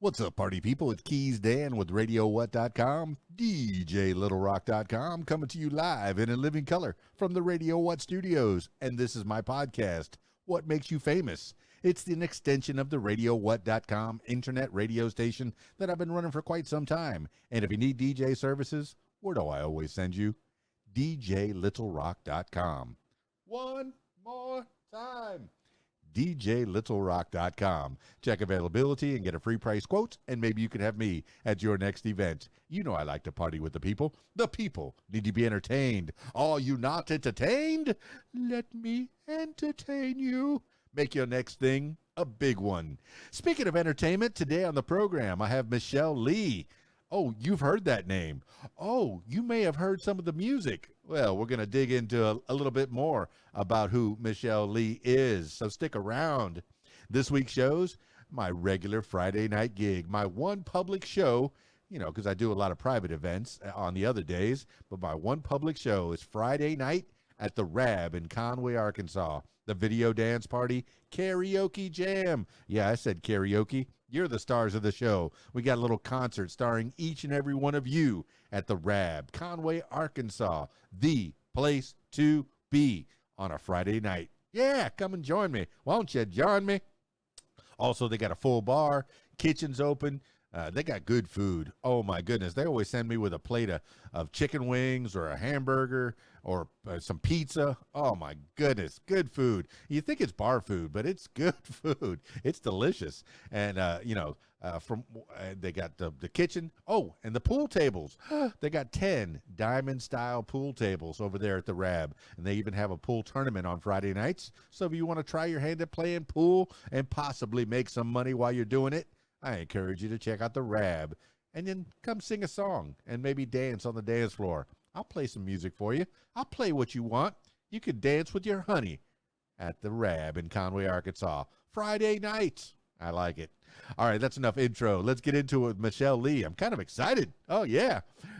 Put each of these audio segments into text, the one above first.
What's up, party people? It's Keys Dan with RadioWhat.com, DJLittleRock.com, coming to you live and in living color from the Radio What studios. And this is my podcast, What Makes You Famous? It's an extension of the RadioWhat.com internet radio station that I've been running for quite some time. And if you need DJ services, where do I always send you? DJLittleRock.com. One more time. DJLittleRock.com. Check availability and get a free price quote, and maybe you can have me at your next event. You know I like to party with the people. The people need to be entertained. Are you not entertained? Let me entertain you. Make your next thing a big one. Speaking of entertainment, today on the program, I have Michelle Leigh. Oh, you've heard that name. Oh, you may have heard some of the music. Well, we're going to dig into a little bit more about who Michelle Leigh is, so stick around. This week's show's my regular Friday night gig, my one public show, because I do a lot of private events on the other days, but my one public show is Friday night at the Rab in Conway, Arkansas. The Video Dance Party Karaoke Jam. Yeah, I said karaoke. You're the stars of the show. We got a little concert starring each and every one of you at the Rab, Conway, Arkansas. The place to be on a Friday night. Yeah, come and join me. Won't you join me? Also, they got a full bar. Kitchen's open. They got good food. Oh, my goodness. They always send me with a plate of chicken wings or a hamburger or some pizza. Oh, my goodness. Good food. You think it's bar food, but it's good food. It's delicious. And, they got the kitchen. Oh, and the pool tables. They got 10 diamond-style pool tables over there at the Rab. And they even have a pool tournament on Friday nights. So if you want to try your hand at playing pool and possibly make some money while you're doing it, I encourage you to check out the Rab and then come sing a song and maybe dance on the dance floor. I'll play some music for you. I'll play what you want. You could dance with your honey at the Rab in Conway, Arkansas. Friday nights. I like it. All right, that's enough intro. Let's get into it with Michelle Leigh. I'm kind of excited. Oh, yeah.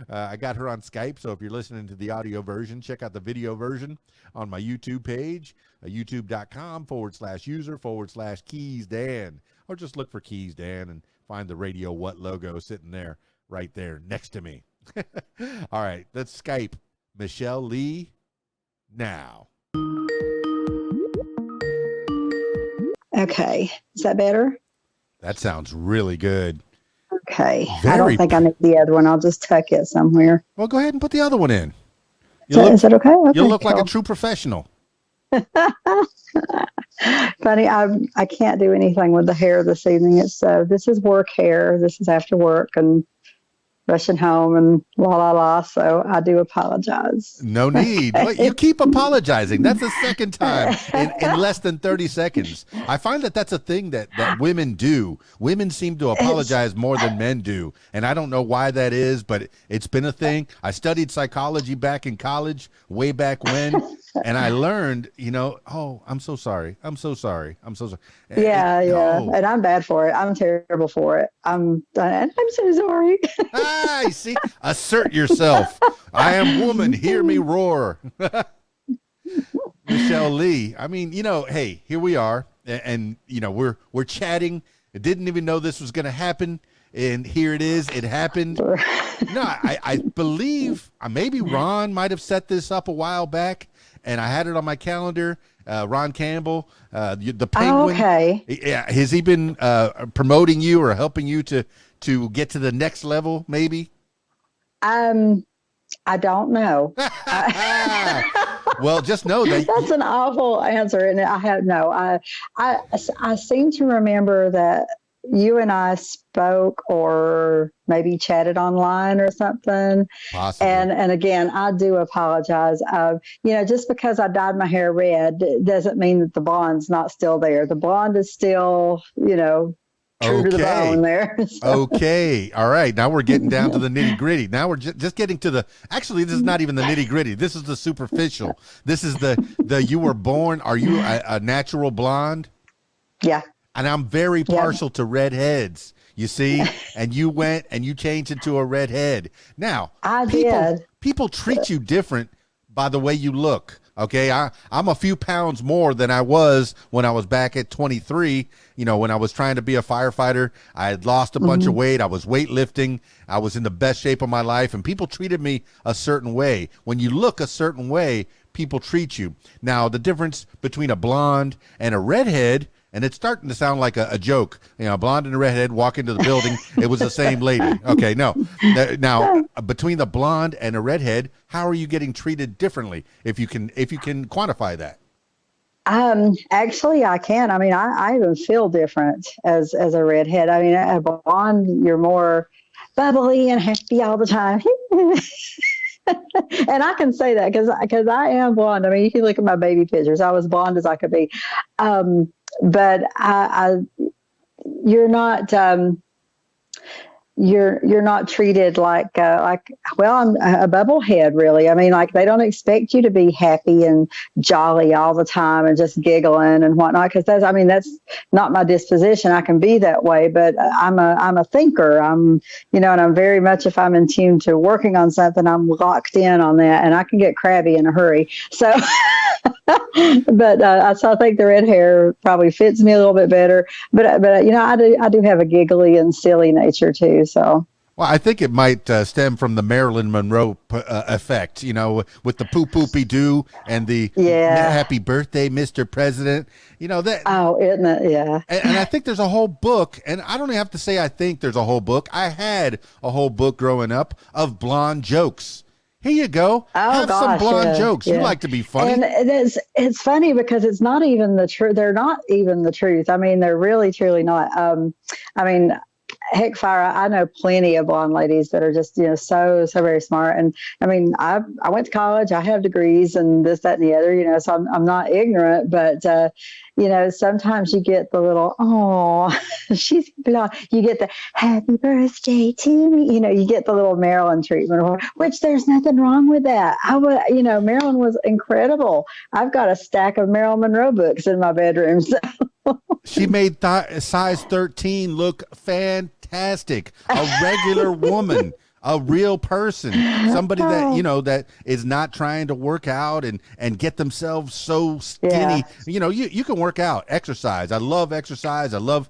I got her on Skype, so if you're listening to the audio version, check out the video version on my YouTube page, youtube.com/user/Keys Dan. Or just look for Keys Dan and find the Radio What logo sitting there, right there next to me. All right, let's Skype Michelle Leigh now. Okay, is that better? That sounds really good. Okay, I don't think I need the other one. I'll just tuck it somewhere. Well, go ahead and put the other one in. Is that okay? You'll look like a true professional. Funny, I can't do anything with the hair this evening. This is work hair. This is after work and rushing home and so I do apologize. No need. Wait, you keep apologizing. That's the second time in less than 30 seconds. I find that that's a thing that women do. Women seem to apologize more than men do. And I don't know why that is, but it's been a thing. I studied psychology back in college, way back when, and I learned, I'm so sorry. I'm so sorry. I'm so sorry. Yeah. And I'm bad for it. I'm terrible for it. I'm so sorry. I see. Assert yourself. I am woman. Hear me roar. Michelle Leigh. I mean, hey, here we are, and we're chatting. I didn't even know this was going to happen, and here it is. It happened. No, I believe maybe Ron might have set this up a while back, and I had it on my calendar. Ron Campbell, the Penguin. Okay. Yeah, has he been promoting you or helping you to get to the next level, maybe? I don't know. Well, just know that that's an awful answer, and I seem to remember that you and I spoke or maybe chatted online or something. Possibly. And again, I do apologize. Just because I dyed my hair red doesn't mean that the blonde's not still there. The blonde is still, true to the bone there. So. Okay. All right. Now we're getting down to the nitty gritty. Now we're just getting to actually, this is not even the nitty gritty. This is the superficial. This is the you were born. Are you a natural blonde? Yeah. And I'm very partial to redheads, you see, and you went and you changed into a redhead. Now, people treat you different by the way you look. Okay, I'm a few pounds more than I was when I was back at 23. You know, when I was trying to be a firefighter, I had lost a bunch of weight. I was weightlifting. I was in the best shape of my life, and people treated me a certain way. When you look a certain way, people treat you. Now, the difference between a blonde and a redhead, and it's starting to sound like a joke. You know, a blonde and a redhead walk into the building. It was the same lady. Okay, no. Now, between the blonde and a redhead, how are you getting treated differently? If you can quantify that. Actually, I can. I mean, I even feel different as a redhead. I mean, a blonde, you're more bubbly and happy all the time. And I can say that because I am blonde. I mean, you can look at my baby pictures. I was blonde as I could be. But you're not you're not treated like well, I'm a bubblehead, really. I mean, like, they don't expect you to be happy and jolly all the time and just giggling and whatnot, because that's not my disposition. I can be that way, but I'm a thinker. And I'm very much, if I'm in tune to working on something, I'm locked in on that, and I can get crabby in a hurry. So but so I think the red hair probably fits me a little bit better. But I do have a giggly and silly nature too. So. Well, I think it might stem from the Marilyn Monroe effect, with the poopy doo and the happy birthday, Mr. President. That. Oh, isn't it? Yeah. And I think there's a whole book, and I don't even have to say I think there's a whole book. I had a whole book growing up of blonde jokes. Here you go. Oh, have some blonde jokes. Yeah. You like to be funny. And it's funny because it's not even the truth. They're not even the truth. I mean, they're really, truly not. Heck, fire! I know plenty of blonde ladies that are just so very smart. And I mean, I went to college. I have degrees and this, that, and the other. So I'm not ignorant, but sometimes you get the little, oh, she's blonde. You get the happy birthday to me. You get the little Marilyn treatment, which there's nothing wrong with that. Marilyn was incredible. I've got a stack of Marilyn Monroe books in my bedroom. So. She made size 13 look fantastic. A regular woman, a real person, somebody that, that is not trying to work out and get themselves so skinny. Yeah. You can work out, exercise. I love exercise. I love,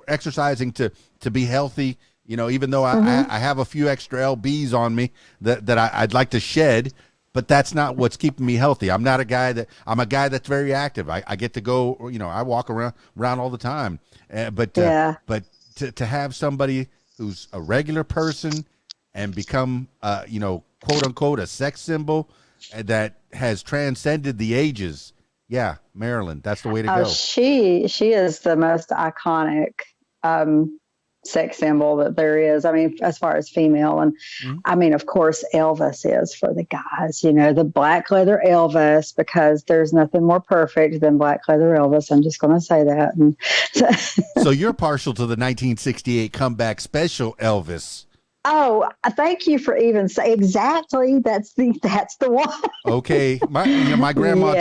exercising to be healthy. Even though I have a few extra lbs on me that I'd like to shed. But that's not what's keeping me healthy. I'm a guy that's very active. I get to go, I walk around all the time. But to have somebody who's a regular person and become, quote unquote, a sex symbol that has transcended the ages. Yeah, Marilyn, that's the way to go. She is the most iconic sex symbol that there is. I mean, as far as female. And I mean, of course, Elvis is for the guys, the black leather Elvis, because there's nothing more perfect than black leather Elvis. I'm just going to say that. And so you're partial to the 1968 comeback special Elvis. Oh, thank you for even saying exactly. That's the one. Okay, my grandma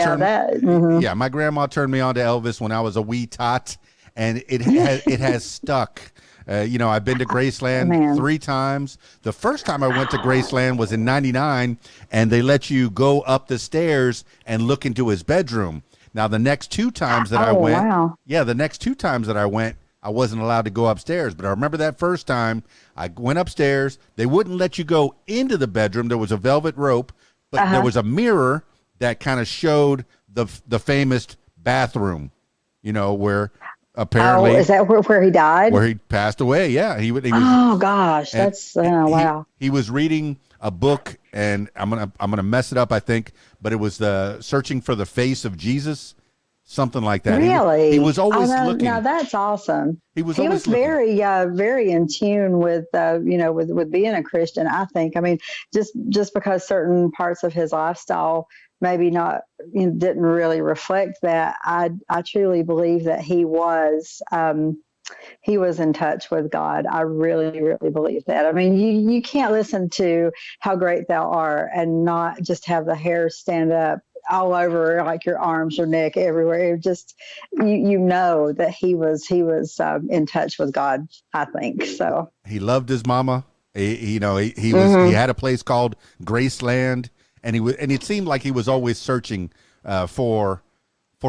my grandma turned me on to Elvis when I was a wee tot, and it has stuck. I've been to Graceland 3 times. The first time I went to Graceland was in '99, and they let you go up the stairs and look into his bedroom. Now, the next 2 times that I went, I wasn't allowed to go upstairs. But I remember that first time I went upstairs. They wouldn't let you go into the bedroom. There was a velvet rope, but there was a mirror that kind of showed the famous bathroom, where apparently. Oh, is that where he died? Where he passed away, yeah. He was, oh, gosh, that's, wow. He was reading a book, and I'm gonna mess it up, I think, but it was the Searching for the Face of Jesus. Something like that. Really? He was always looking. Now that's awesome. He was very, very in tune with, with being a Christian, I think. I mean, just because certain parts of his lifestyle maybe not, didn't really reflect that, I truly believe that he was in touch with God. I really, really believe that. I mean, you can't listen to How Great Thou Art and not just have the hair stand up all over, like your arms, your neck, everywhere. It just, that he was in touch with God, I think. So he loved his mama. He had a place called Graceland, and it seemed like he was always searching for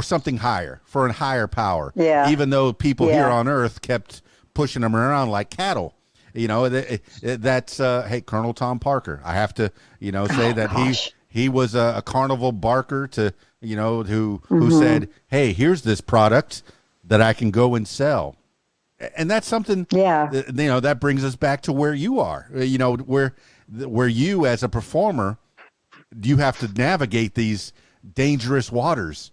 something higher, for a higher power. Yeah. Even though people here on Earth kept pushing him around like cattle. That's hey, Colonel Tom Parker. I have to say that he was a carnival barker to who said, hey, here's this product that I can go and sell. And that's something, that brings us back to where you are, where you as a performer, you have to navigate these dangerous waters.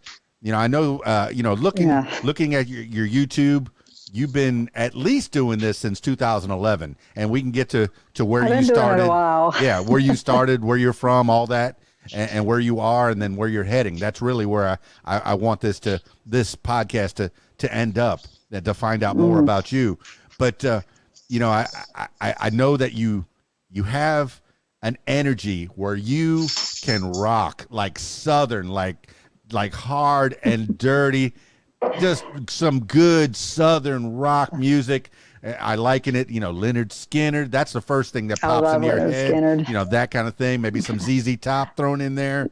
I know, looking at your YouTube, you've been at least doing this since 2011, and we can get to where you started. A while. Yeah, where you started, where you're from, all that, and where you are, and then where you're heading. That's really where I want this podcast to end up, and to find out more about you. But I know that you have an energy where you can rock like Southern, like hard and dirty. Just some good Southern rock music. I liken it, Leonard Skinner. That's the first thing that pops in your head. Skinner. That kind of thing. Maybe some ZZ Top thrown in there.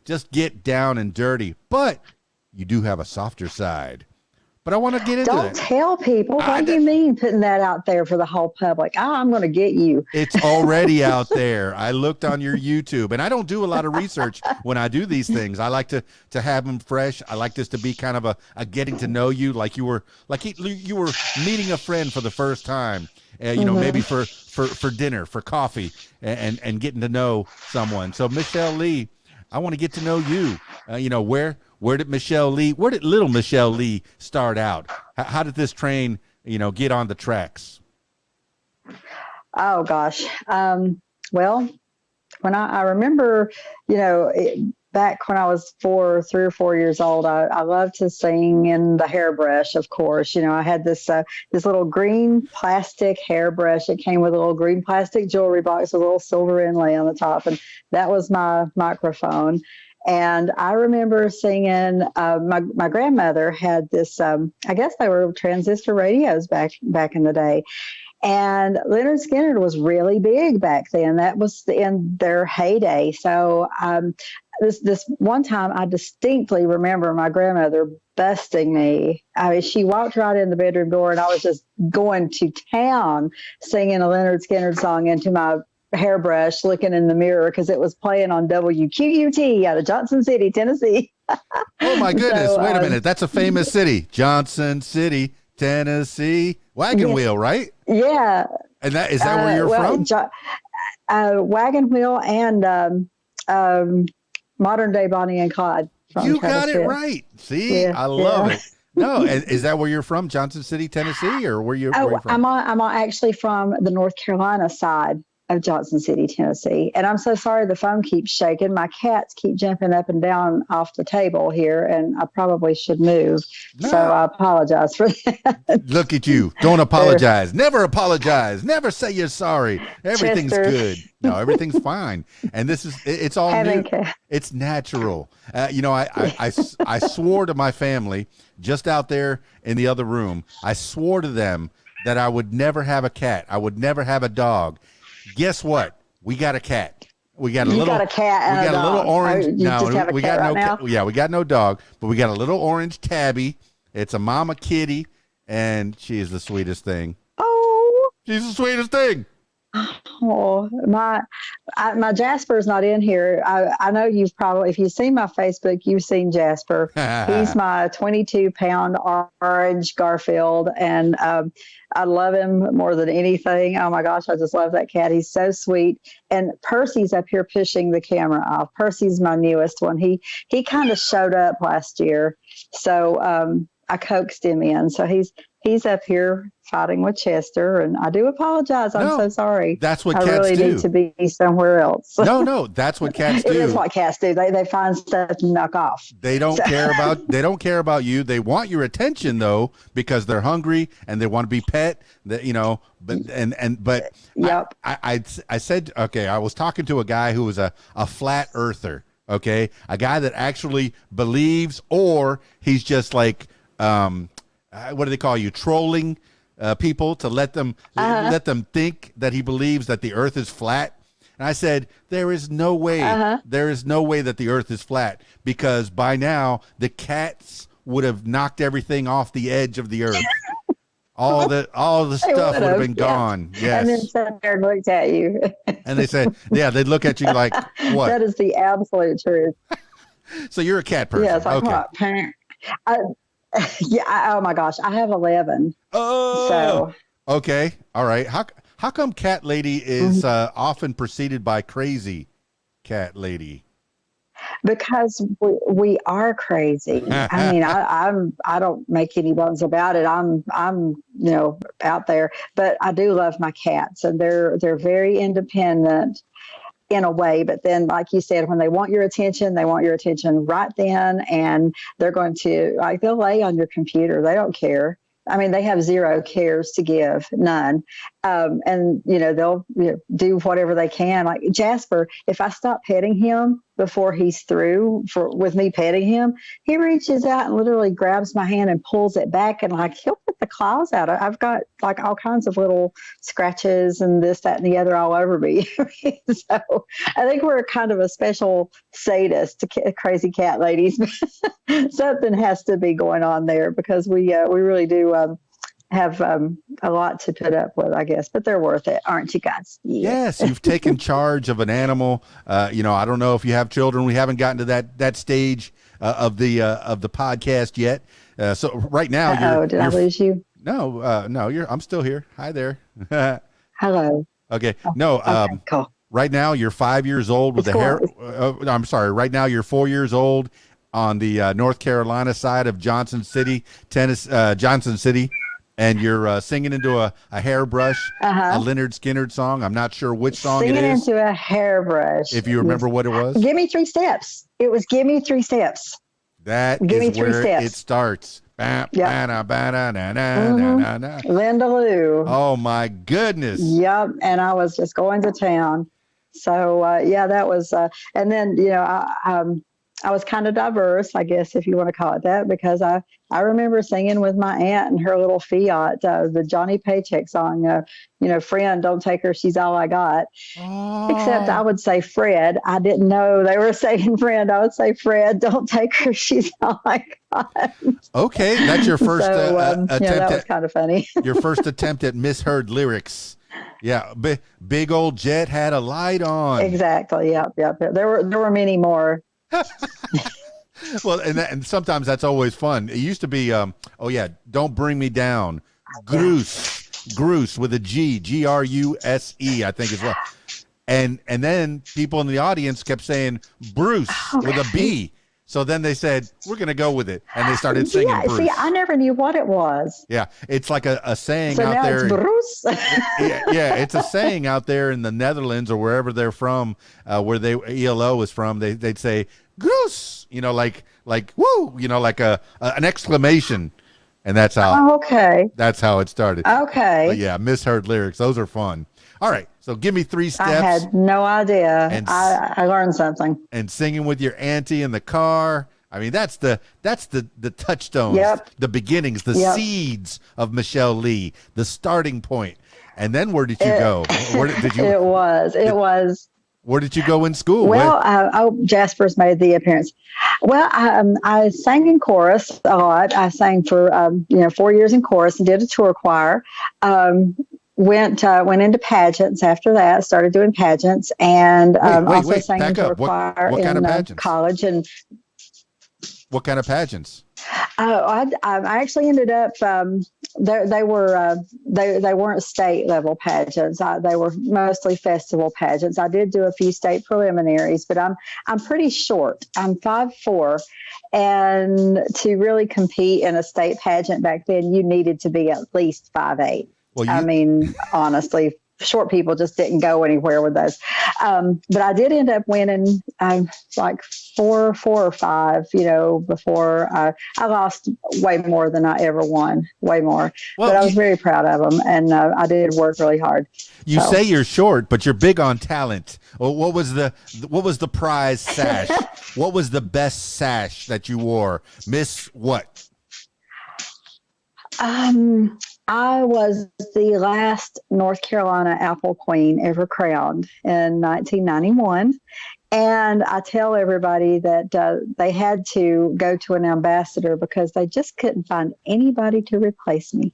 Just get down and dirty. But you do have a softer side. But I want to get into Don't tell people. What do you mean putting that out there for the whole public? I'm going to get you. It's already out there. I looked on your YouTube, and I don't do a lot of research when I do these things. I like to have them fresh. I like this to be kind of a getting to know you, like you were meeting a friend for the first time. Maybe for dinner, for coffee, and getting to know someone. So Michelle Leigh, I want to get to know you. Where did little Michelle Leigh start out? How did this train, get on the tracks? Oh gosh. Well, when I remember, back when I was 3 or 4 years old, I loved to sing in the hairbrush, of course. I had this little green plastic hairbrush. It came with a little green plastic jewelry box with a little silver inlay on the top. And that was my microphone. And I remember singing, my grandmother had this, I guess they were transistor radios back in the day. And Leonard Skinner was really big back then. That was in their heyday. So this one time I distinctly remember my grandmother busting me. I mean, she walked right in the bedroom door, and I was just going to town singing a Leonard Skinner song into my hairbrush, looking in the mirror because it was playing on WQUT out of Johnson City, Tennessee. Oh my goodness. Wait a minute. That's a famous city. Johnson City, Tennessee. Wagon Wheel, right? Yeah. And is that where you're from? Wagon Wheel and modern day Bonnie and Clyde. You got it right. See, I love it. No, is that where you're from, Johnson City, Tennessee, or where you're from? I'm actually from the North Carolina side of Johnson City, Tennessee. And I'm so sorry the phone keeps shaking. My cats keep jumping up and down off the table here, and I probably should move. No. So I apologize for that. Look at you. Don't apologize. Never apologize. Never say you're sorry. Everything's good. No, everything's fine. And it's all new. It's natural. I swore to my family just out there in the other room. I swore to them that I would never have a cat. I would never have a dog. Guess what? We got a cat. We got a little orange. We got no dog, but we got a little orange tabby. It's a mama kitty, and she is the sweetest thing. Oh, she's the sweetest thing. Oh, my Jasper's not in here. I know you've probably, if you've seen my Facebook, you've seen Jasper. He's my 22-pound orange Garfield, and I love him more than anything. Oh my gosh, I just love that cat. He's so sweet. And Percy's up here pushing the camera off. Percy's my newest one. He kind of showed up last year, so I coaxed him in. So he's up here fighting with Chester, and I do apologize. I'm so sorry. That's what cats do. I really need to be somewhere else. No, that's what cats do. It is what cats do. They find stuff to knock off. They don't care about you. They want your attention though, because they're hungry and they want to be pet. But yep. I said, okay, I was talking to a guy who was a flat earther. Okay, a guy that actually believes, or he's just like, what do they call you? Trolling people to let them think that he believes that the earth is flat. And I said, there is no way, there is no way that the earth is flat, because by now the cats would have knocked everything off the edge of the earth. All the stuff would have been gone. Yes. And then sat there and looked at you. And they said, yeah, they'd look at you like, what? That is the absolute truth. So you're a cat person. Yes, I'm okay. Oh my gosh, I have 11. Oh, so okay, all right. How come Cat Lady is often preceded by Crazy Cat Lady? Because we are crazy. I mean, I don't make any bones about it. I'm out there, but I do love my cats, and they're very independent in a way. But then, like you said, when they want your attention, they want your attention right then, and they're going to they'll lay on your computer. They don't care. I mean, they have zero cares to give, none. And, they'll do whatever they can. Like Jasper, if I stop petting him before he's through with me petting him, he reaches out and literally grabs my hand and pulls it back, and he'll put the claws out. I've got all kinds of little scratches and this, that, and the other all over me. So I think we're kind of a special sadist to crazy cat ladies. Something has to be going on there, because we really do have a lot to put up with, I guess, but they're worth it, aren't you guys? Yes, you've taken charge of an animal. I don't know if you have children. We haven't gotten to that stage of the podcast yet. So right now, did I lose you? No, I'm still here. Hi there. Hello. Okay. No. Okay, cool. Right now, you're 5 years old with hair. I'm sorry. Right now, you're 4 years old on the North Carolina side of Johnson City, Johnson City. And you're singing into a hairbrush, a Leonard Skinner song. I'm not sure which song it is. Singing into a hairbrush. If you remember what it was. Give me 3 steps. It was Give Me 3 Steps. That is where it starts. Yep. Linda Lou. Oh, my goodness. Yep. And I was just going to town. So, that was, and then, I was kind of diverse, I guess, if you want to call it that, because I remember singing with my aunt and her little Fiat, the Johnny Paycheck song, friend, don't take her, she's all I got. Oh. Except I would say Fred. I didn't know they were saying friend. I would say Fred, don't take her, she's all I got. Okay, that's your first attempt. That was kind of funny. Your first attempt at misheard lyrics. Yeah, big old jet had a light on. Exactly. Yep. There were many more. Well, and sometimes that's always fun. It used to be, don't bring me down. Gruce with a G, Gruse, I think as well. And then people in the audience kept saying Bruce with a B. So then they said, we're going to go with it. And they started singing Bruce. See, I never knew what it was. Yeah, it's like a saying so out now there. It's Bruce. yeah, it's a saying out there in the Netherlands or wherever they're from, where ELO is from. They'd say, Goose, like woo, like an exclamation. And that's how, that's how it started. Okay. But yeah, misheard lyrics. Those are fun. All right. So give me 3 steps. I had no idea. And I learned something. And singing with your auntie in the car. I mean, that's the touchstones, the beginnings, the seeds of Michelle Leigh, the starting point. And then where did you go? Where did you? It was. Where did you go in school? Well, Jasper's made the appearance. Well, I sang in chorus a lot. I sang for 4 years in chorus and did a tour choir. Went into pageants after that. Started doing pageants and also sang in tour choir in college. And what kind of pageants? I actually ended up. They weren't state level pageants. They were mostly festival pageants. I did do a few state preliminaries, but I'm pretty short. I'm 5'4", and to really compete in a state pageant back then, you needed to be at least 5'8". Well, I mean, honestly, short people just didn't go anywhere with those. But I did end up winning like four or five, before I lost way more than I ever won, way more. Well, but I was very proud of them, and I did work really hard. You say you're short, but you're big on talent. Well, what was the prize sash? What was the best sash that you wore? Miss what? I was the last North Carolina Apple Queen ever crowned in 1991. And I tell everybody that they had to go to an ambassador because they just couldn't find anybody to replace me.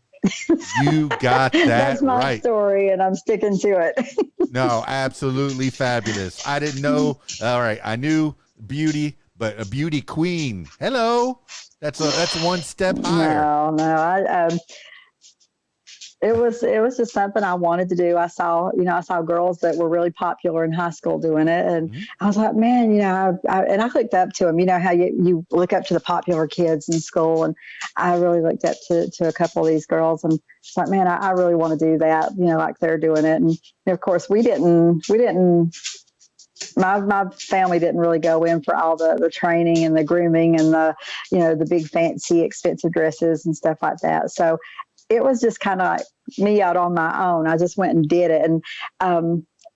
You got that That's my right. story, and I'm sticking to it. No, absolutely fabulous. I didn't know. All right, I knew beauty, but a beauty queen. Hello, that's one step higher. No, it was just something I wanted to do. I saw girls that were really popular in high school doing it, and I was like, man, and I looked up to them. You know how you look up to the popular kids in school, and I really looked up to a couple of these girls, and it's like, man, I really want to do that. Like they're doing it, and of course we didn't. My family didn't really go in for all the training and the grooming and the big fancy expensive dresses and stuff like that. So it was just kind of like me out on my own. I just went and did it. And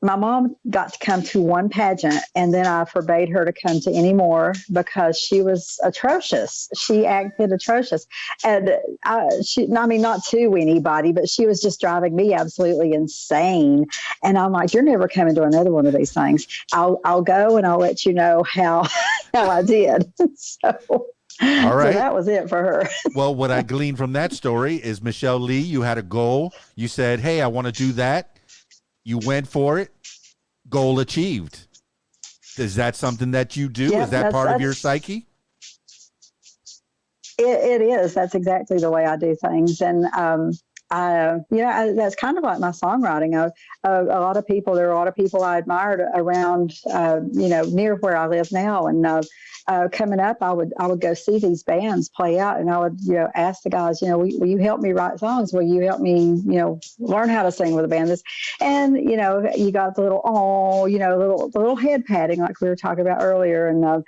my mom got to come to one pageant, and then I forbade her to come to any more because she was atrocious. She acted atrocious. And not to anybody, but she was just driving me absolutely insane. And I'm like, you're never coming to another one of these things. I'll go and I'll let you know how I did. All right. So that was it for her. Well, what I gleaned from that story is, Michelle Leigh, you had a goal. You said, hey, I want to do that. You went for it. Goal achieved. Is that something that you do? Yeah, is that part of your psyche? It is. That's exactly the way I do things. And, that's kind of like my songwriting. There are a lot of people I admired around, near where I live now. And coming up, I would go see these bands play out, and I would, ask the guys, will you help me write songs? Will you help me, learn how to sing with a band? And you got the little head patting like we were talking about earlier, and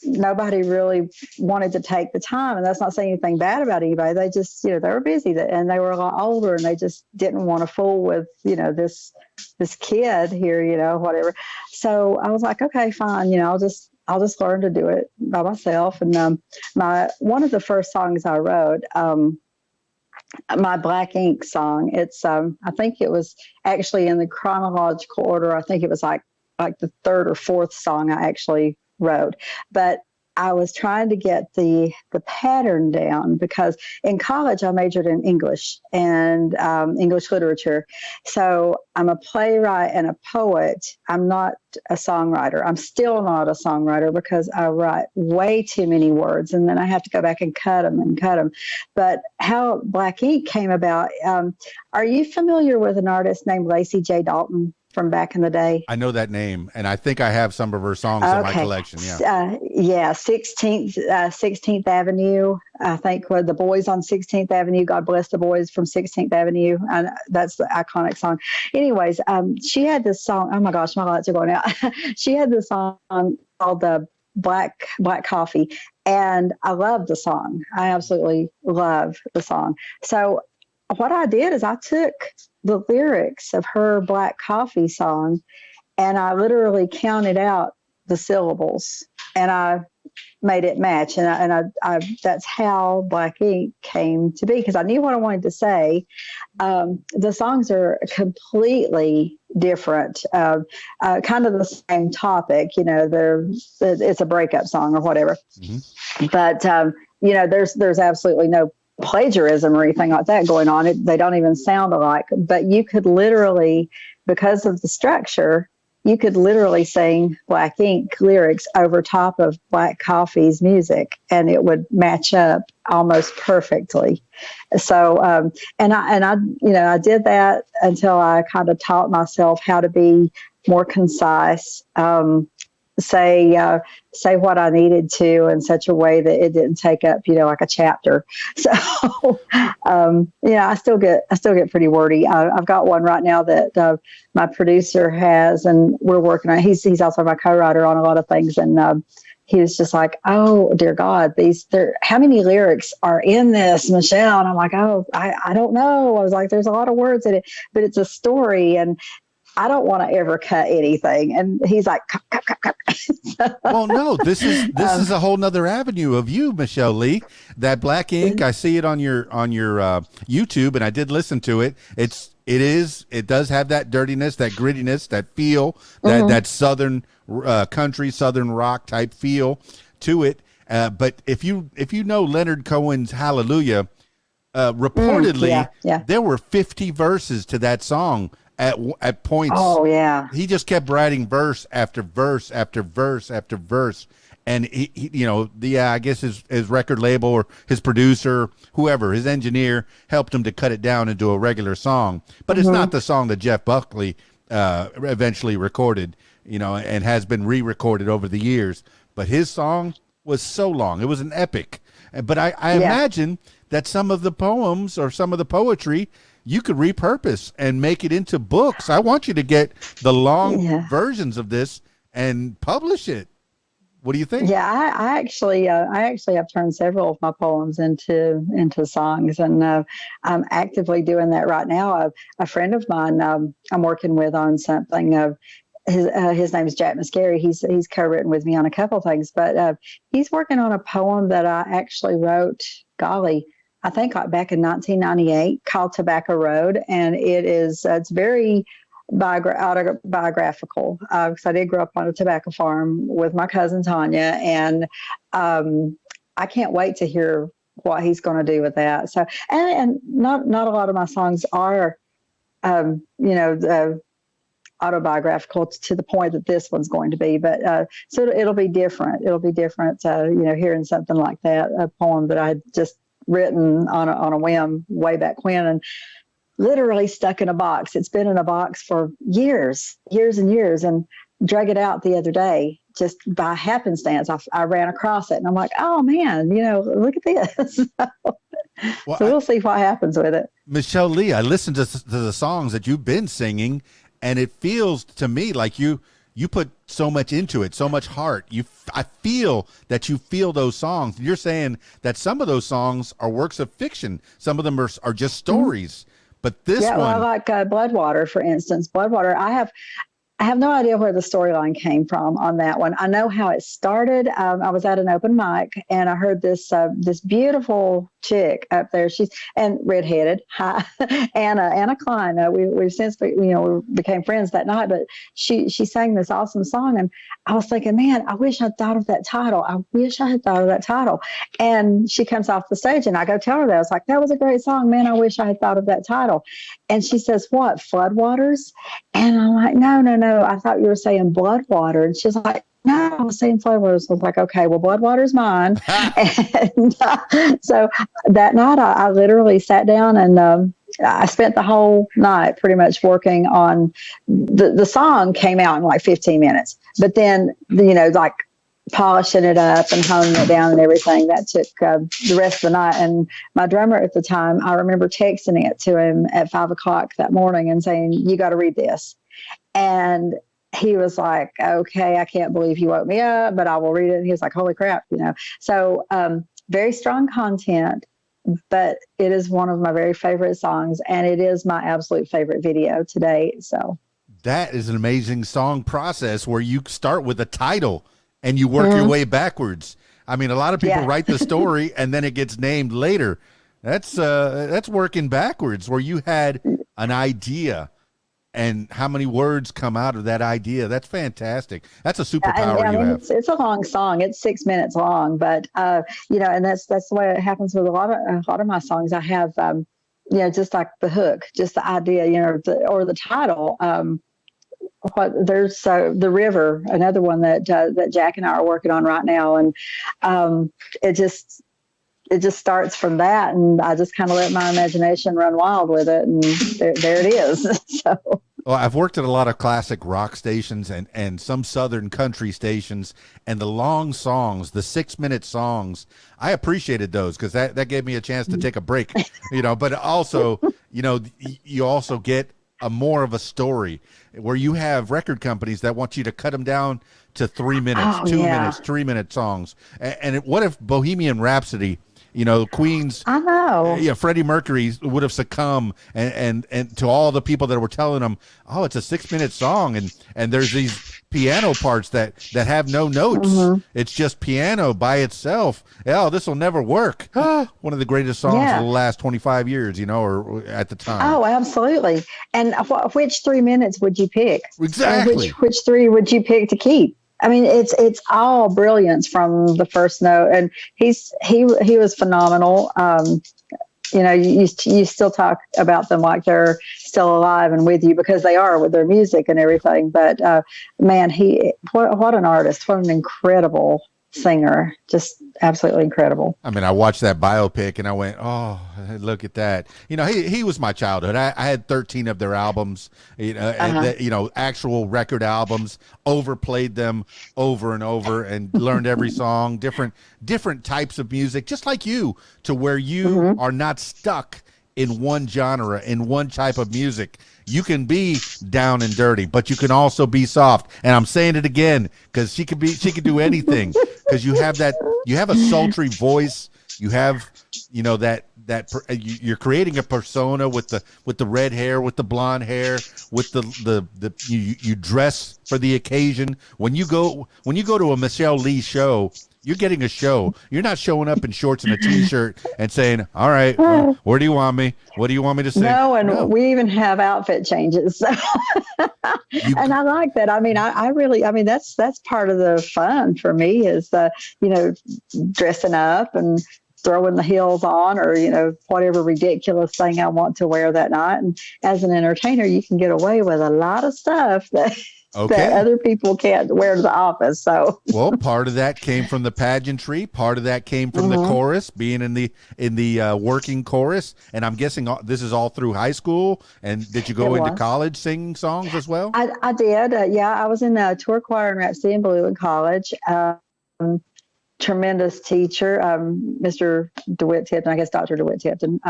nobody really wanted to take the time. And that's not saying anything bad about anybody. They just, they were busy, and they were a lot older, and they just didn't want to fool with, this kid here, whatever. So I was like, okay, fine, I'll just learn to do it by myself. And one of the first songs I wrote, my Black Ink song, it's I think it was actually in the chronological order. I think it was like the third or fourth song I actually wrote. But I was trying to get the pattern down because in college I majored in English and English literature. So I'm a playwright and a poet. I'm not a songwriter. I'm still not a songwriter because I write way too many words, and then I have to go back and cut them. But how Black Ink came about, are you familiar with an artist named Lacey J. Dalton from back in the day? I know that name, and I think I have some of her songs in my collection. Yeah. 16th Avenue. I think the boys on 16th Avenue. God bless the boys from 16th Avenue. And that's the iconic song. Anyways, she had this song. Oh my gosh, my lights are going out. She had this song called the Black Coffee, and I love the song. I absolutely love the song. So what I did is I took the lyrics of her Black Coffee song, and I literally counted out the syllables, and I made it match. And I that's how Black Ink came to be, because I knew what I wanted to say. The songs are completely different, kind of the same topic. It's a breakup song or whatever. Mm-hmm. But there's absolutely no plagiarism or anything like that going on. They don't even sound alike, but you could literally, because of the structure, you could literally sing Black Ink lyrics over top of Black Coffee's music, and it would match up almost perfectly. So, I did that until I kind of taught myself how to be more concise, say what I needed to in such a way that it didn't take up, like a chapter. So, I still get pretty wordy. I've got one right now that my producer has, and we're working on. He's also my co-writer on a lot of things, and he was just like, "Oh dear God, how many lyrics are in this, Michelle?" And I'm like, "Oh, I don't know." I was like, "There's a lot of words in it, but it's a story." And I don't want to ever cut anything. And he's like, cut, cut, cut, cut. Well, no, this is a whole nother avenue of you, Michelle Leigh. That black ink, I see it on your YouTube, and I did listen to it. It does have that dirtiness, that grittiness, that feel, that southern country, southern rock type feel to it. But if you know Leonard Cohen's Hallelujah, reportedly there were 50 verses to that song at points. Oh yeah. He just kept writing verse after verse after verse after verse. And he I guess his record label or his producer, whoever, his engineer helped him to cut it down into a regular song. But it's not the song that Jeff Buckley eventually recorded, and has been re-recorded over the years. But his song was so long. It was an epic. But I imagine that some of the poems or some of the poetry you could repurpose and make it into books. I want you to get the long versions of this and publish it. What do you think? Yeah, I actually have turned several of my poems into songs, and I'm actively doing that right now. A friend of mine I'm working with on something. His name is Jack Muscari. He's co-written with me on a couple things, but he's working on a poem that I actually wrote. Golly, I think back in 1998, called "Tobacco Road," and it's very autobiographical because I did grow up on a tobacco farm with my cousin Tanya, and I can't wait to hear what he's going to do with that. So, and not a lot of my songs are, autobiographical to the point that this one's going to be, but so it'll be different. It'll be different, hearing something like that, a poem that I had just written on a whim way back when, and literally stuck in a box. It's been in a box for years and years, and drug it out the other day just by happenstance. I ran across it, and I'm like, oh man, look at this. So we'll see what happens with it. Michelle Leigh, I listened to the songs that you've been singing, and it feels to me like you put so much into it, so much heart. I feel that you feel those songs. You're saying that some of those songs are works of fiction. Some of them are just stories. But this one, well, like Bloodwater, for instance. Bloodwater, I have no idea where the storyline came from on that one. I know how it started. I was at an open mic, and I heard this beautiful chick up there. She's redheaded, Anna Klein. We've since we became friends that night, but she sang this awesome song, and I was thinking, man, I wish I'd thought of that title. And she comes off the stage, and I go tell her that. I was like, that was a great song, man. I wish I had thought of that title. And she says, what, Floodwaters? And I'm like, no. I thought you were saying Bloodwater. And she's like, no, I was saying Floodwaters. I was like, okay, well, Bloodwater's mine. And so that night I literally sat down, and I spent the whole night pretty much working on the song. Came out in like 15 minutes, but then, like polishing it up and honing it down and everything, that took the rest of the night. And my drummer at the time, I remember texting it to him at 5:00 that morning and saying, you got to read this. And he was like, okay, I can't believe you woke me up, but I will read it. And he was like, holy crap, So very strong content, but it is one of my very favorite songs, and it is my absolute favorite video to date. So that is an amazing song process where you start with a title and you work your way backwards. I mean, a lot of people write the story and then it gets named later. That's working backwards, where you had an idea and how many words come out of that idea. That's fantastic. That's a superpower you have. It's a long song. It's 6 minutes long, but and that's the way it happens with a lot of my songs. I have just like the hook, just the idea, or the title. There's The River, another one that Jack and I are working on right now, and it just starts from that, and I just kind of let my imagination run wild with it, and there it is. So. Well, I've worked at a lot of classic rock stations and some southern country stations, and the long songs, the 6-minute songs, I appreciated those because that gave me a chance to take a break, but also, you also get more of a story where you have record companies that want you to cut them down to 3 minutes, 2 minutes, 3-minute songs. And what if Bohemian Rhapsody, Queen's. I know. Freddie Mercury would have succumbed, and to all the people that were telling him, oh, it's a 6-minute song, and there's these piano parts that have no notes. Mm-hmm. It's just piano by itself. Oh, this will never work. One of the greatest songs of the last 25 years, or at the time. Oh, absolutely. And which 3 minutes would you pick? Exactly. Which 3 would you pick to keep? I mean, it's all brilliance from the first note, and he was phenomenal. You still talk about them like they're still alive and with you, because they are, with their music and everything. But man, what an artist! What an incredible singer! Just absolutely incredible. I mean, I watched that biopic and I went, oh, look at that. He was my childhood. I had 13 of their albums, actual record albums, overplayed them over and over and learned every song, different types of music, just like you, to where you are not stuck in one genre, in one type of music. You can be down and dirty, but you can also be soft. And I'm saying it again, because she could do anything, because you have a sultry voice. You have, you're creating a persona with the red hair, with the blonde hair, with you dress for the occasion. When you go to a Michelle Leigh show, you're getting a show. You're not showing up in shorts and a T-shirt and saying, all right, where do you want me? What do you want me to sing? No, we even have outfit changes. So. And I like that. I mean, I really, that's part of the fun for me is, dressing up and throwing the heels on, or, whatever ridiculous thing I want to wear that night. And as an entertainer, you can get away with a lot of stuff that other people can't wear to the office. So, well, part of that came from the pageantry. Part of that came from the chorus, being in the working chorus. And I'm guessing this is all through high school. And did you go into college singing songs as well? I did. I was in a tour choir and Rhapsody in Blue in college. Tremendous teacher, Mr. DeWitt Tipton, I guess Dr. DeWitt Tipton.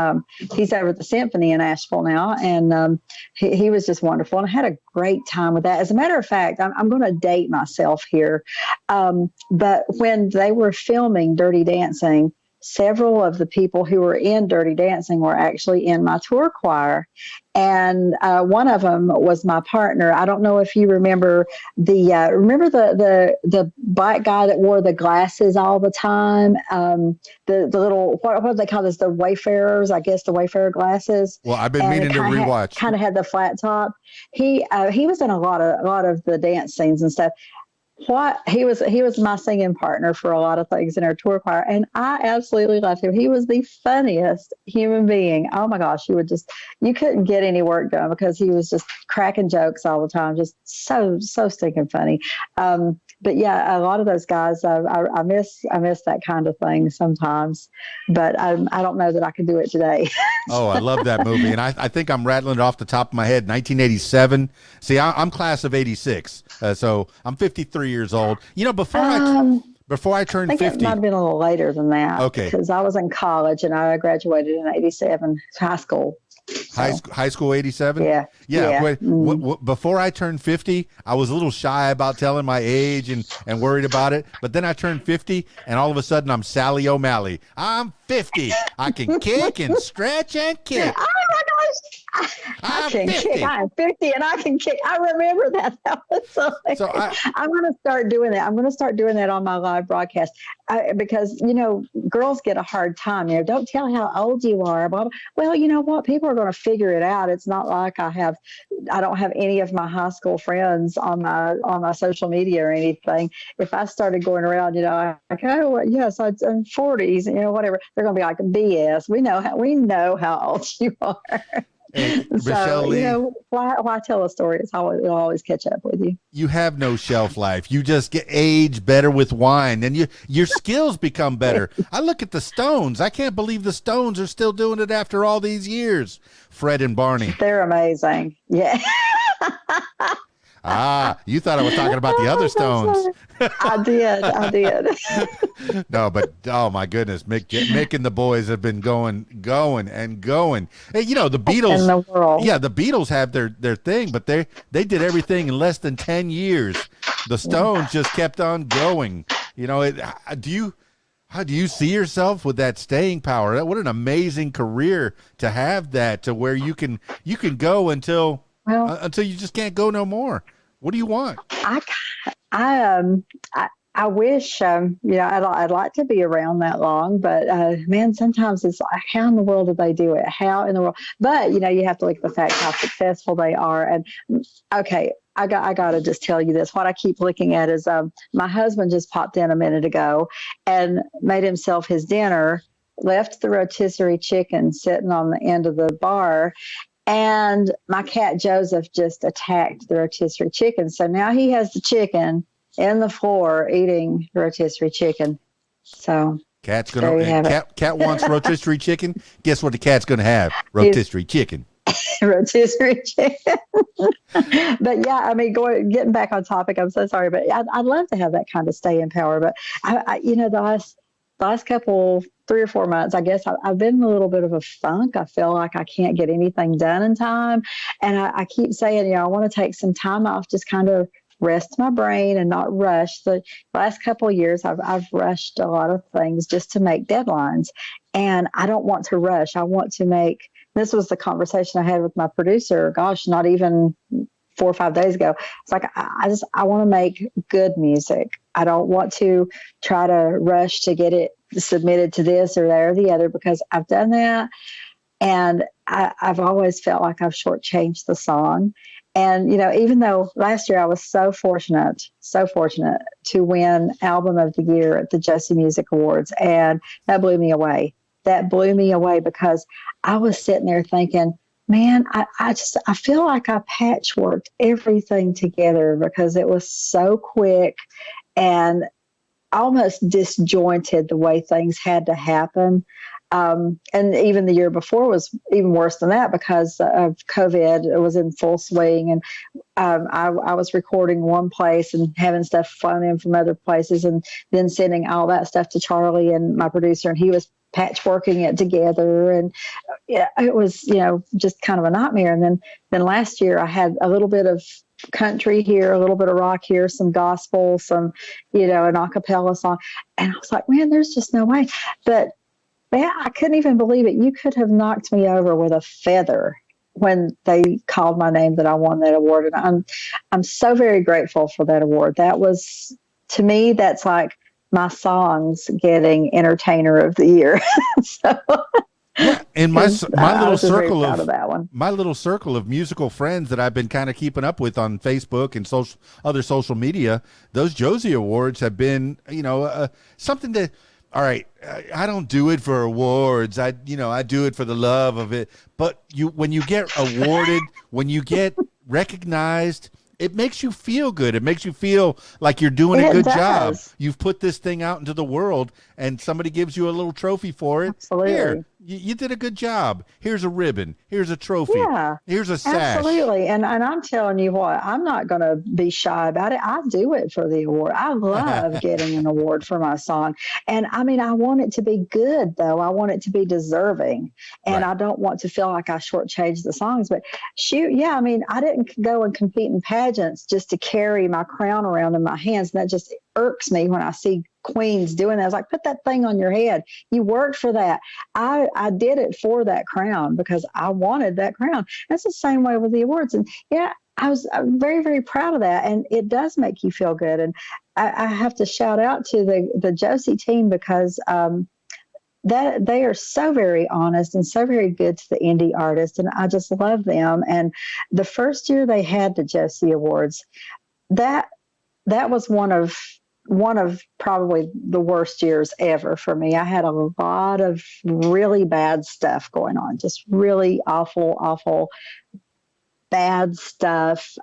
He's over at the Symphony in Asheville now, and he was just wonderful, and I had a great time with that. As a matter of fact, I'm going to date myself here, but when they were filming Dirty Dancing, several of the people who were in Dirty Dancing were actually in my tour choir. And one of them was my partner. I don't know if you remember the black guy that wore the glasses all the time. The little, what do they call this? The Wayfarers, I guess, the Wayfarer glasses. Well, I've been meaning to rewatch. Kind of had the flat top. He was in a lot of the dance scenes and stuff. He was my singing partner for a lot of things in our tour choir, and I absolutely loved him. He was the funniest human being. Oh my gosh, you couldn't get any work done because he was just cracking jokes all the time, just so stinking funny. But yeah, a lot of those guys, I miss that kind of thing sometimes, but I don't know that I can do it today. Oh, I love that movie, and I think I'm rattling it off the top of my head. 1987. See, I'm class of '86, so I'm 53 years old. Before I turned 50. It might have been a little later than that. Okay. Because I was in college and I graduated in '87, high school. So. High school '87? Yeah. Before I turned 50, I was a little shy about telling my age and worried about it. But then I turned 50, and all of a sudden I'm Sally O'Malley. I'm 50. I can kick and stretch and kick. Oh my gosh. I can 50. Kick. I'm 50 and I can kick. I remember that. That was so I'm going to start doing that. I'm going to start doing that on my live broadcast because, girls get a hard time. Don't tell how old you are. Blah, blah. Well, you know what? People are going to figure it out. It's not like I don't have any of my high school friends on my social media or anything. If I started going around, okay, well, yes, I'm 40s, whatever, they're going to be like, BS. We know how old you are. And so, Michelle Leigh, why tell a story? It'll always catch up with you. You have no shelf life. You just get age better with wine, and your skills become better. I look at the Stones. I can't believe the Stones are still doing it after all these years. Fred and Barney. They're amazing. Yeah. You thought I was talking about the other Stones. I did. No, but oh my goodness, Mick and the boys have been going and going. Hey, the Beatles. In the world. Yeah, the Beatles have their thing, but they did everything in less than 10 years. The Stones just kept on going. How do you see yourself with that staying power? What an amazing career to have that, to where you can go Well, until you just can't go no more. What do you want? I I I wish I'd like to be around that long, but man, sometimes it's like, how in the world did they do it? How in the world? But you have to look at the fact how successful they are. And okay, I got to just tell you this. What I keep looking at is my husband just popped in a minute ago and made himself his dinner. Left the rotisserie chicken sitting on the end of the bar, and my cat Joseph just attacked the rotisserie chicken. So now he has the chicken in the floor eating rotisserie chicken. So Cat's there you gonna have it. cat wants rotisserie chicken. Guess what the cat's gonna have? Rotisserie chicken. Rotisserie chicken. But yeah, I mean, getting back on topic, I'm so sorry, but I'd love to have that kind of staying power. But the last couple 3 or 4 months, I guess I've been in a little bit of a funk. I feel like I can't get anything done in time, and I keep saying, I want to take some time off, just kind of rest my brain and not rush. The last couple of years, I've rushed a lot of things just to make deadlines, and I don't want to rush. I want to make. This was the conversation I had with my producer. Gosh, not even 4 or 5 days ago. It's like I want to make good music. I don't want to try to rush to get it submitted to this or that or the other, because I've done that, and I've always felt like I've shortchanged the song. And even though last year I was so fortunate to win Album of the Year at the Josie Music Awards, and that blew me away. That blew me away because I was sitting there thinking, man, I feel like I patchworked everything together because it was so quick and almost disjointed the way things had to happen. And even the year before was even worse than that because of COVID. It was in full swing, and I was recording one place and having stuff flown in from other places, and then sending all that stuff to Charlie and my producer, and he was patchworking it together, and yeah, it was just kind of a nightmare. And then last year I had a little bit of country here, a little bit of rock here, some gospel, some an a cappella song, and I was like, man, there's just no way. But man, I couldn't even believe it. You could have knocked me over with a feather when they called my name that I won that award, and I'm so very grateful for that award. That was, to me, that's like my songs getting Entertainer of the Year. So, yeah, and my little circle of that one. My little circle of musical friends that I've been kind of keeping up with on Facebook and other social media, those Josie Awards have been something to. All right, I don't do it for awards. I do it for the love of it. But when you get awarded, when you get recognized, it makes you feel good. It makes you feel like you're doing a good job. You've put this thing out into the world, and somebody gives you a little trophy for it. Absolutely. Here, you did a good job. Here's a ribbon. Here's a trophy. Yeah, here's a sash. Absolutely. And I'm telling you what, I'm not going to be shy about it. I do it for the award. I love getting an award for my song. And I mean, I want it to be good, though. I want it to be deserving. And Right. I don't want to feel like I shortchanged the songs. But shoot, yeah, I mean, I didn't go and compete in pageants just to carry my crown around in my hands. And that just irks me when I see queens doing that. I was like, put that thing on your head. You worked for that. I did it for that crown because I wanted that crown. That's the same way with the awards. And yeah, I'm very, very proud of that. And it does make you feel good. And I have to shout out to the Josie team because that they are so very honest and so very good to the indie artists. And I just love them. And the first year they had the Josie Awards, that was one of probably the worst years ever for me. I had a lot of really bad stuff going on, just really awful bad stuff.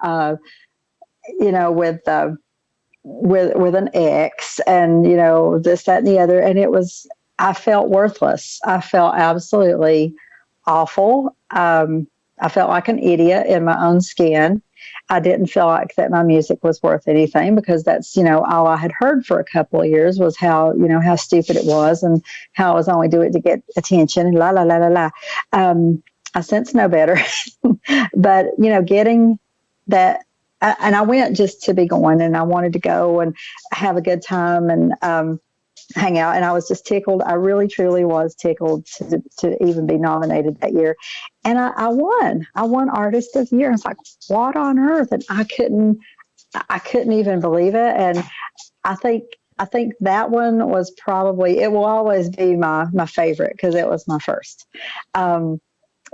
With an ex, and this, that, and the other, and I felt worthless. I felt absolutely awful. I felt like an idiot in my own skin. I didn't feel like that my music was worth anything because that's, all I had heard for a couple of years was how stupid it was and how I was only doing it to get attention and la, la, la, la, la. I since know better, but, getting that, and I went just to be going, and I wanted to go and have a good time. And hang out. And I was just tickled. I really, truly was tickled to even be nominated that year. And I won. I won Artist of the Year. I was like, what on earth? And I couldn't even believe it. And I think that one was probably, it will always be my favorite because it was my first.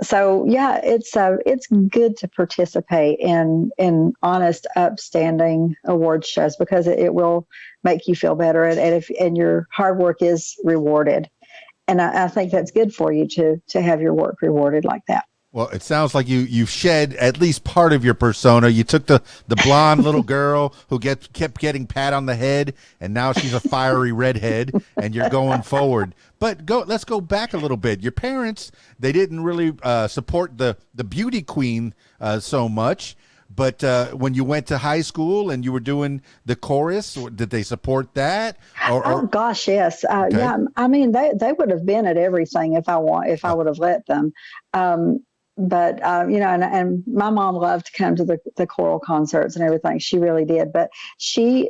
So yeah, it's good to participate in honest, upstanding award shows because it will make you feel better, and your hard work is rewarded, and I think that's good for you to have your work rewarded like that. Well, it sounds like you've shed at least part of your persona. You took the blonde little girl who kept getting pat on the head, and now she's a fiery redhead, and you're going forward. But let's go back a little bit. Your parents, they didn't really support the beauty queen so much. But when you went to high school and you were doing the chorus, did they support that? Oh gosh, yes. Okay. Yeah, I mean they would have been at everything if I would have let them. But you know, and my mom loved to come to the choral concerts and everything. She really did. But she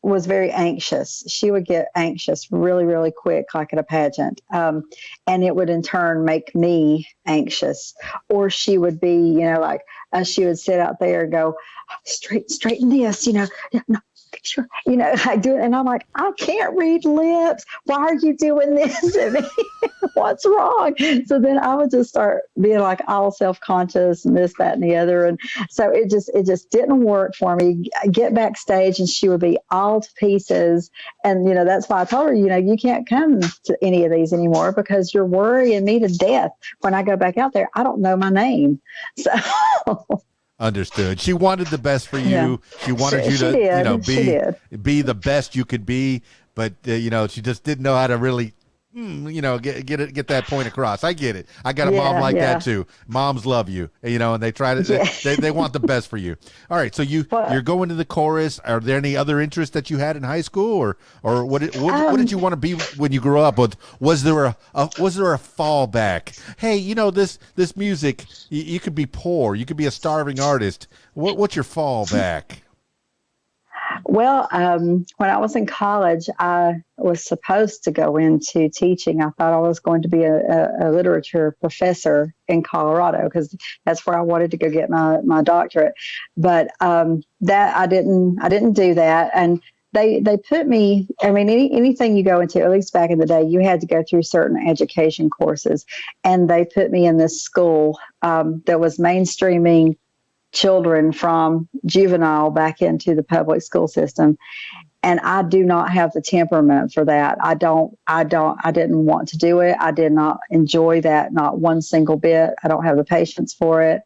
was very anxious. She would get anxious really, really quick, like at a pageant. And it would in turn make me anxious. Or she would be, you know, like she would sit out there and go, straighten this, you know, no, sure, you know, I do it. And I'm like, I can't read lips. Why are you doing this to me? What's wrong? So then I would just start being like all self-conscious and this, that, and the other. And so it just didn't work for me. I get backstage and she would be all to pieces. And, you know, that's why I told her, you know, you can't come to any of these anymore because you're worrying me to death. When I go back out there, I don't know my name. So understood. She wanted the best for you. Yeah. She wanted you to, did. You know, be the best you could be, but you know, she just didn't know how to really, you know, get that point across. I get it. I got a mom like that too. Moms love you, you know, and they try to, they want the best for you. All right, so you're going to the chorus. Are there any other interests that you had in high school, or what did you want to be when you grew up? Was there a fallback? Hey, you know, this music, you could be poor, you could be a starving artist. What's your fallback? Well, when I was in college, I was supposed to go into teaching. I thought I was going to be a literature professor in Colorado because that's where I wanted to go get my doctorate. But that I didn't do that. And they put me, I mean, anything you go into, at least back in the day, you had to go through certain education courses. And they put me in this school that was mainstreaming children from juvenile back into the public school system. And I do not have the temperament for that. I didn't want to do it. I did not enjoy that, not one single bit. I don't have the patience for it.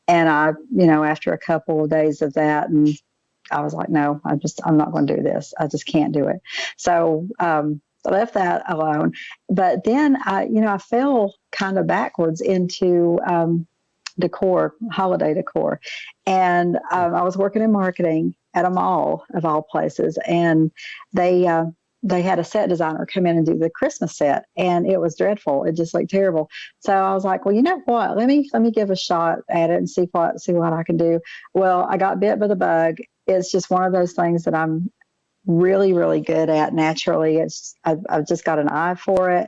And I, you know, after a couple of days of that, and I was like, no, I'm not going to do this. I just can't do it. So, I left that alone. But then I fell kind of backwards into, decor, holiday decor. And I was working in marketing at a mall of all places. And they had a set designer come in and do the Christmas set. And it was dreadful. It just looked terrible. So I was like, well, you know what? Let me give a shot at it and see what I can do. Well, I got bit by the bug. It's just one of those things that I'm really, really good at naturally. I've just got an eye for it.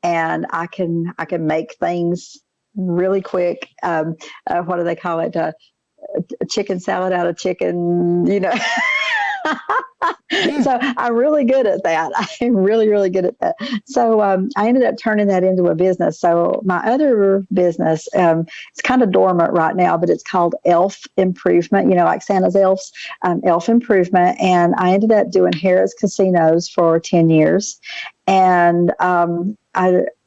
And I can make things really quick. What do they call it? A chicken salad out of chicken, you know. So I'm really good at that. I'm really, really good at that. So I ended up turning that into a business. So my other business, it's kind of dormant right now, but it's called Elf Improvement, you know, like Santa's elves, Elf Improvement. And I ended up doing Harrah's Casinos for 10 years. And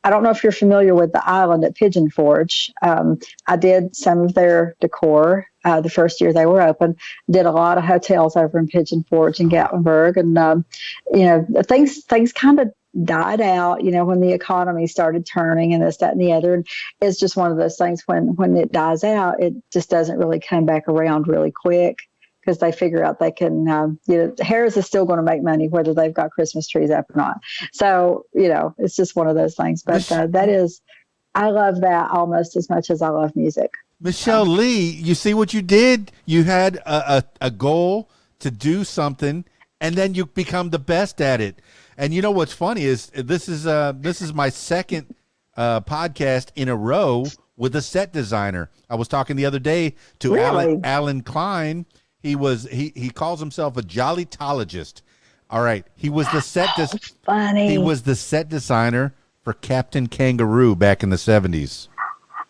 I don't know if you're familiar with the island at Pigeon Forge. I did some of their decor the first year they were open. Did a lot of hotels over in Pigeon Forge and Gatlinburg, and you know, things kind of died out. You know, when the economy started turning and this, that, and the other. And it's just one of those things when it dies out, it just doesn't really come back around really quick. Because they figure out they can, you know, Harrah's is still going to make money whether they've got Christmas trees up or not. So, you know, it's just one of those things. But I love that almost as much as I love music. Michelle Leigh, you see what you did? You had a goal to do something, and then you become the best at it. And you know what's funny is this is my second podcast in a row with a set designer. I was talking the other day to Really? Alan Klein. He calls himself a jollytologist. All right, he was the Funny. he was the set designer for Captain Kangaroo back in the 70s.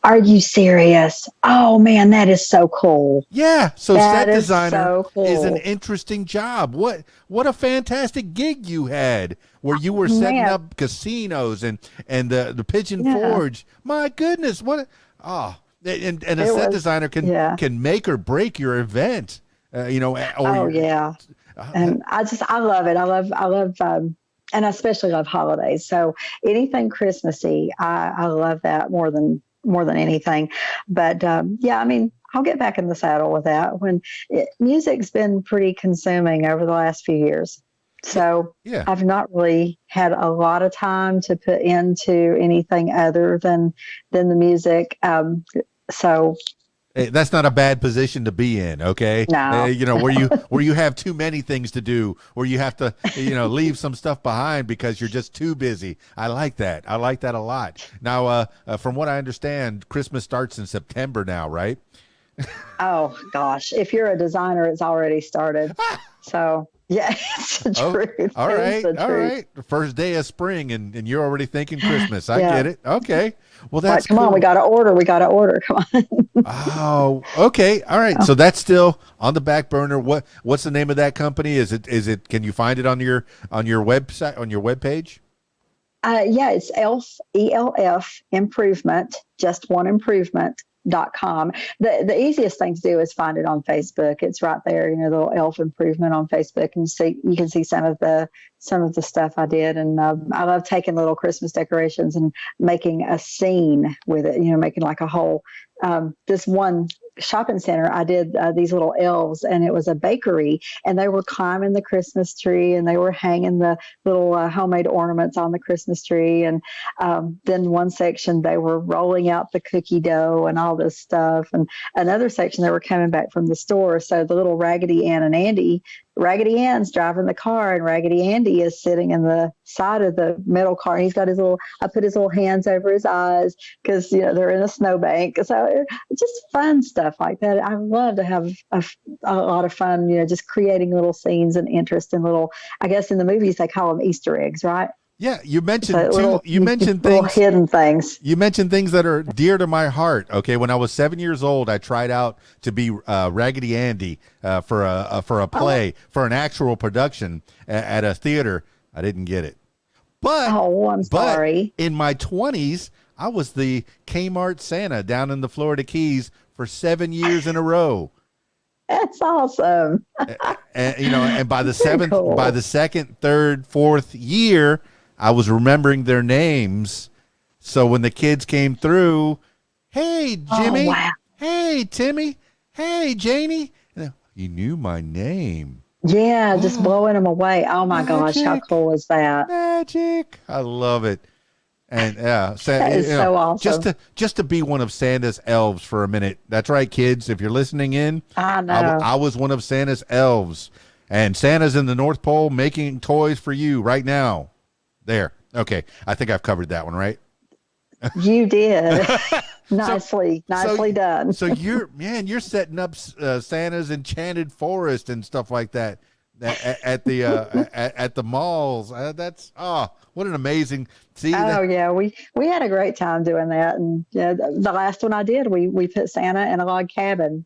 Are you serious? Oh man, that is so cool. Yeah, so That set is designer so cool. is an interesting job. What a fantastic gig you had where you were setting Man. up casinos and the Pigeon Yeah. Forge. My goodness, what and a It set was- designer can make or break your event. Or Oh yeah. And I love it. I love and I especially love holidays. So anything Christmassy, I love that more than anything. But yeah, I mean, I'll get back in the saddle with that music's been pretty consuming over the last few years. So Yeah. I've not really had a lot of time to put into anything other than the music. So Hey, that's not a bad position to be in, okay? No. Where you have too many things to do, or you have to, leave some stuff behind because you're just too busy. I like that. I like that a lot. Now, from what I understand, Christmas starts in September now, right? oh gosh, if you're a designer, it's already started. So yeah, it's the truth. All right, It's the all truth. right. The first day of spring, and you're already thinking Christmas. I Yeah. get it. Okay. Well, that's Come on, cool. we got to order. Come on. Oh, okay. All right. So that's still on the back burner. What's the name of that company? Is it can you find it on your website, on your webpage? Yeah, it's ELF improvement, just one improvement.com. The easiest thing to do is find it on Facebook. It's right there, the little elf improvement on Facebook, and you can see some of the stuff I did. And I love taking little Christmas decorations and making a scene with it, making like a whole, this one shopping center, I did these little elves, and it was a bakery, and they were climbing the Christmas tree, and they were hanging the little homemade ornaments on the Christmas tree. And then one section, they were rolling out the cookie dough and all this stuff. And another section, they were coming back from the store. So the little Raggedy Ann and Andy, Raggedy Ann's driving the car, and Raggedy Andy is sitting in the side of the metal car. And he's got I put his little hands over his eyes because, they're in a snowbank. So just fun stuff like that. I love to have a lot of fun, just creating little scenes and interest in little, I guess in the movies, they call them Easter eggs, right? Yeah, you mentioned So you mentioned little things, hidden things. You mentioned things that are dear to my heart. Okay, when I was 7 years old, I tried out to be Raggedy Andy for a play, for an actual production at a theater. I didn't get it. But I'm sorry. In my 20s, I was the Kmart Santa down in the Florida Keys for 7 years in a row. That's awesome. And by the Cool. by the second, third, fourth year, I was remembering their names. So when the kids came through, hey, Jimmy, Oh, wow. hey, Timmy, hey, Janie, you knew my name. Yeah, just blowing them away. Oh my gosh, how Magic. cool is that? Magic. I love it. And yeah, That is so awesome. Just to be one of Santa's elves for a minute. That's right, kids. If you're listening in, I know. I was one of Santa's elves, and Santa's in the North Pole making toys for you right now. There. Okay. I think I've covered that one, right? You did. Nicely done. So you're setting up Santa's enchanted forest and stuff like that at the malls. That's what an amazing Yeah, we had a great time doing that. And the last one I did, we put Santa in a log cabin.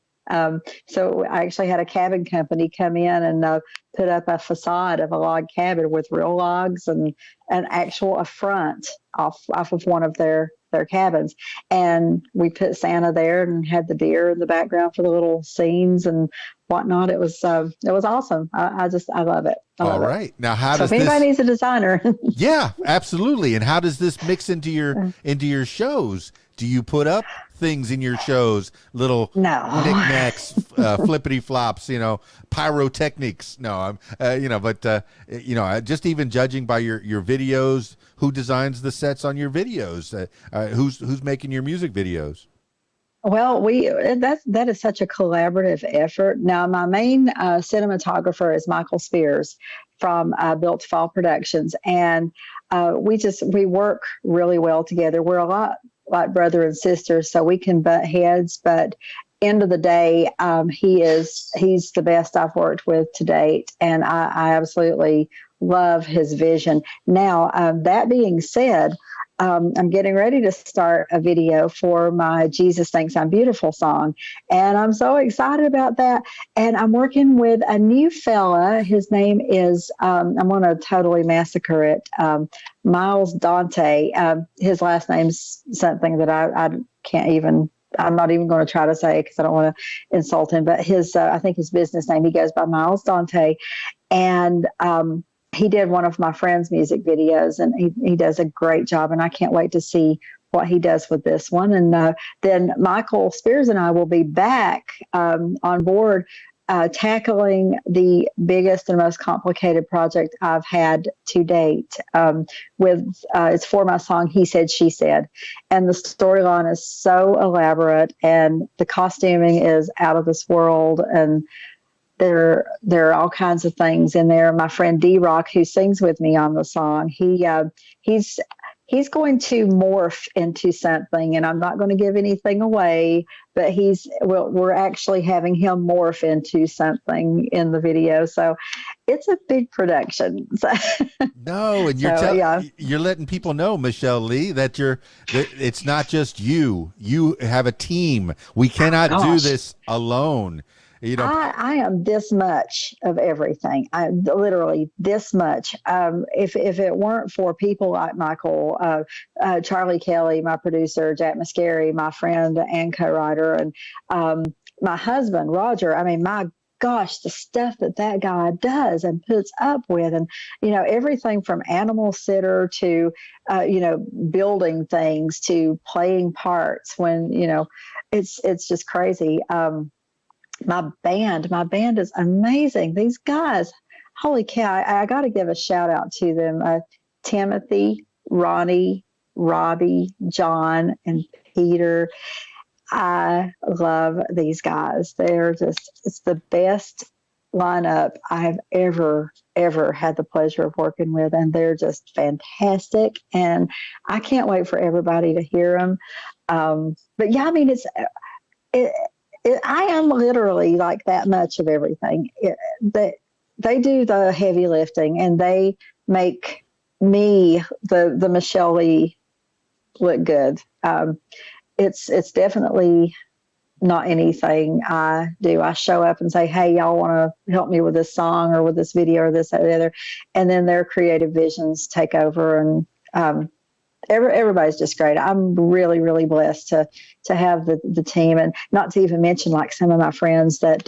So I actually had a cabin company come in and put up a facade of a log cabin with real logs and an actual front off of one of their cabins. And we put Santa there and had the deer in the background for the little scenes and whatnot. It was awesome. I love it. All right. Now, how does if anybody needs a designer? Yeah, absolutely. And how does this mix into your shows? Do you put up things in your shows, little No. knickknacks, flippity flops, pyrotechnics? No, just even judging by your videos, who designs the sets on your videos? Who's making your music videos? Well, that is such a collaborative effort. Now, my main cinematographer is Michael Spears from Built to Fall Productions, and we work really well together. We're a lot like brother and sister, so we can butt heads, but end of the day, he's the best I've worked with to date, and I absolutely love his vision. Now, that being said, I'm getting ready to start a video for my Jesus Thinks I'm Beautiful song, and I'm so excited about that. And I'm working with a new fella. His name is, I'm going to totally massacre it, Miles Dante. His last name's something that I can't even, I'm not even going to try to say it because I don't want to insult him, but I think his business name, he goes by Miles Dante. And he did one of my friend's music videos, and he does a great job, and I can't wait to see what he does with this one. And then Michael Spears and I will be back on board tackling the biggest and most complicated project I've had to date. It's for my song "He Said, She Said," and the storyline is so elaborate, and the costuming is out of this world, and there are all kinds of things in there. My friend D-Rock, who sings with me on the song, he's going to morph into something, and I'm not going to give anything away, but we're actually having him morph into something in the video. So it's a big production. No, and you're letting people know, Michelle Leigh, that it's not just you. You have a team. We cannot do this alone. You know, I am this much of everything. I literally this much. If it weren't for people like Michael, Charlie Kelly, my producer, Jack Mascari, my friend and co-writer, and my husband Roger. I mean, my gosh, the stuff that guy does and puts up with, and everything from animal sitter to building things to playing parts. When it's just crazy. My band is amazing. These guys, holy cow, I got to give a shout out to them. Timothy, Ronnie, Robbie, John, and Peter. I love these guys. It's the best lineup I have ever had the pleasure of working with, and they're just fantastic. And I can't wait for everybody to hear them. But yeah, I mean, I am literally like that much of everything. They do the heavy lifting, and they make me, the Michelle Leigh, look good. It's definitely not anything I do. I show up and say, "Hey, y'all want to help me with this song or with this video or this, that, or the other," and then their creative visions take over, and everybody's just great. I'm really, really blessed to have the team, and not to even mention like some of my friends that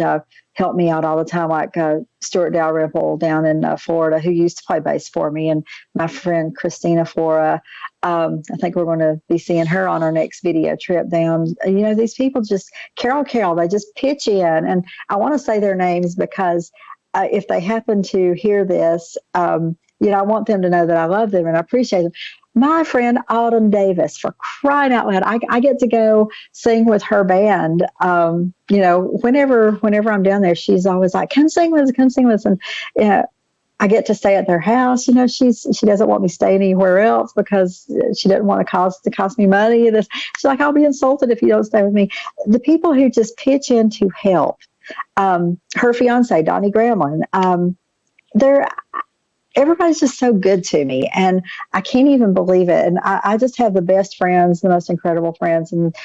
help me out all the time, like Stuart Dalrymple down in Florida, who used to play bass for me, and my friend Christina Flora. I think we're going to be seeing her on our next video trip down. These people just, Carol, they just pitch in, and I want to say their names because if they happen to hear this, I want them to know that I love them and I appreciate them. My friend Autumn Davis, for crying out loud, I get to go sing with her band. Whenever I'm down there, she's always like, "Come sing with us," and I get to stay at their house. She doesn't want me staying anywhere else because she doesn't want to cost me money. She's like, "I'll be insulted if you don't stay with me." The people who just pitch in to help. Her fiance, Donnie Gramlin, everybody's just so good to me, and I can't even believe it. And I just have the best friends, the most incredible friends, and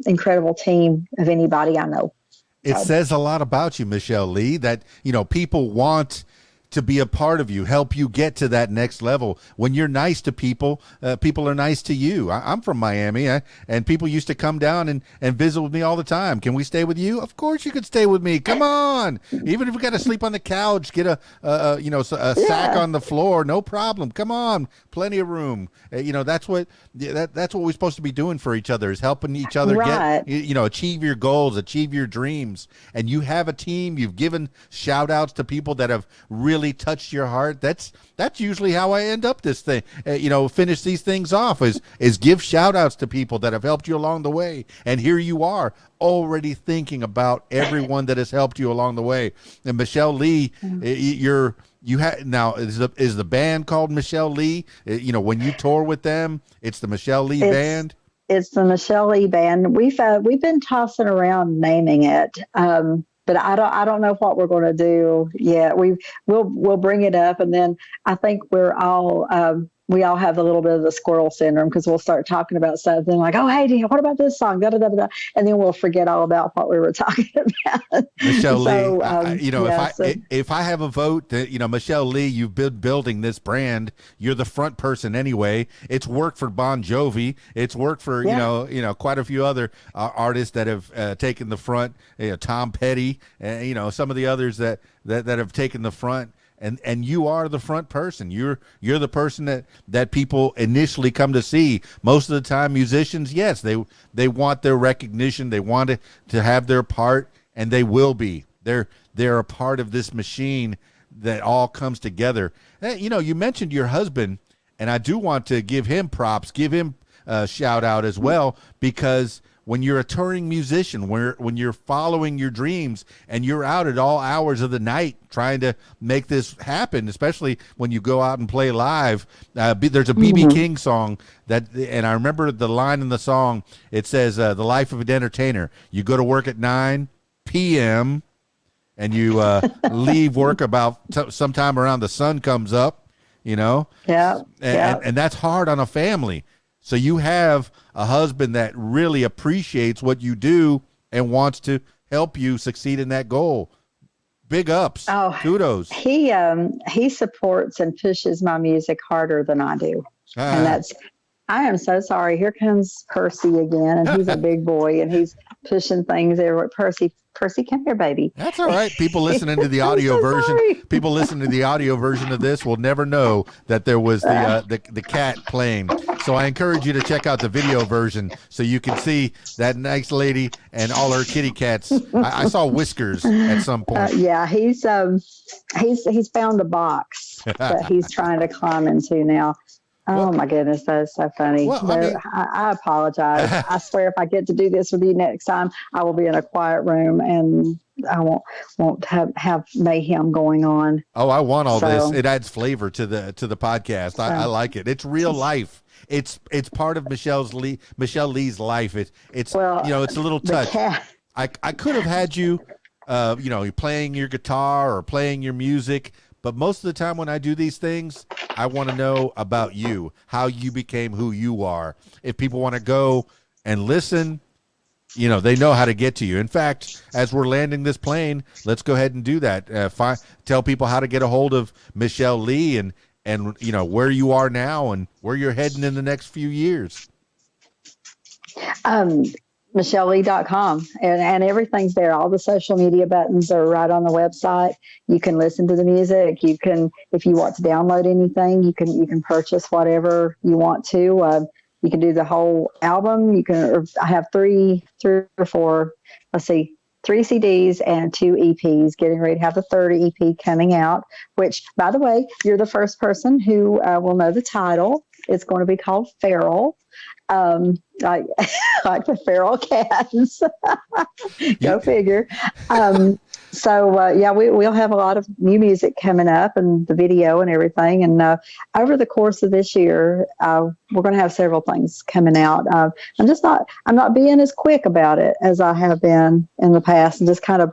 incredible team of anybody I know. It says a lot about you, Michelle Leigh, that people want to be a part of you, help you get to that next level. When you're nice to people, people are nice to you. I'm from Miami, and people used to come down and visit with me all the time. Can we stay with you? Of course you could stay with me. Come on. Even if we got to sleep on the couch, get a sack on the floor, no problem. Come on. Plenty of room. That's what we're supposed to be doing for each other, is helping each other get, achieve your goals, achieve your dreams. And you have a team. You've given shout outs to people that have really really touched your heart, that's usually how I end up this thing. Finish these things off is give shout outs to people that have helped you along the way. And here you are already thinking about everyone that has helped you along the way. And Michelle Leigh, you have now is the band called Michelle Leigh? When you tour with them, it's the Michelle Leigh band. It's the Michelle Leigh band. We've been tossing around naming it, but I don't know what we're going to do yet. We'll bring it up, and then I think we all have a little bit of the squirrel syndrome, because we'll start talking about something like, oh, hey, what about this song? Da, da, da, da, and then we'll forget all about what we were talking about. Michelle Leigh, if I have a vote, Michelle Leigh, you've been building this brand. You're the front person anyway. It's worked for Bon Jovi. It's worked for, quite a few other artists that have taken the front, Tom Petty, some of the others that have taken the front. And you are the front person. You're the person that people initially come to see. Most of the time, musicians, yes, they want their recognition. They want to have their part, and they will be. They're a part of this machine that all comes together. You mentioned your husband, and I do want to give him props, give him a shout out as well, because when you're a touring musician, when you're following your dreams and you're out at all hours of the night trying to make this happen, especially when you go out and play live, there's a B.B. King song and I remember the line in the song. It says, the life of an entertainer. You go to work at 9 p.m. and you leave work about sometime around the sun comes up, Yeah. And that's hard on a family. So you have a husband that really appreciates what you do and wants to help you succeed in that goal. Big ups. Oh, kudos. He supports and pushes my music harder than I do. And I am so sorry. Here comes Percy again, and he's a big boy, and he's pushing things everywhere. Percy, come here, baby. That's all right. People listening to the audio version, people listening to the audio version of this will never know that there was the cat playing. So I encourage you to check out the video version so you can see that nice lady and all her kitty cats. I saw Whiskers at some point. Yeah, he's found a box that he's trying to climb into now. Oh, my goodness, that is so funny. Well, I apologize. I swear, if I get to do this with you next time, I will be in a quiet room and I won't have mayhem going on. Oh, I want all this. It adds flavor to the podcast. I like it. It's real life. It's part of Michelle Leigh's life. It's a little touch. I could have had you, playing your guitar or playing your music. But most of the time when I do these things, I want to know about you, how you became who you are. If people want to go and listen, they know how to get to you. In fact, as we're landing this plane, let's go ahead and do that. Tell people how to get a hold of Michelle Leigh and where you are now and where you're heading in the next few years. MichelleLeigh.com, and everything's there. All the social media buttons are right on the website. You can listen to the music. You can, if you want to download anything, you can purchase whatever you want to. You can do the whole album. I have three or four, three CDs and 2 EPs, getting ready to have the third EP coming out, which, by the way, you're the first person who will know the title. It's going to be called Feral. Like the feral cats. Go figure. We'll have a lot of new music coming up and the video and everything. And over the course of this year, we're going to have several things coming out. I'm not being as quick about it as I have been in the past, and just kind of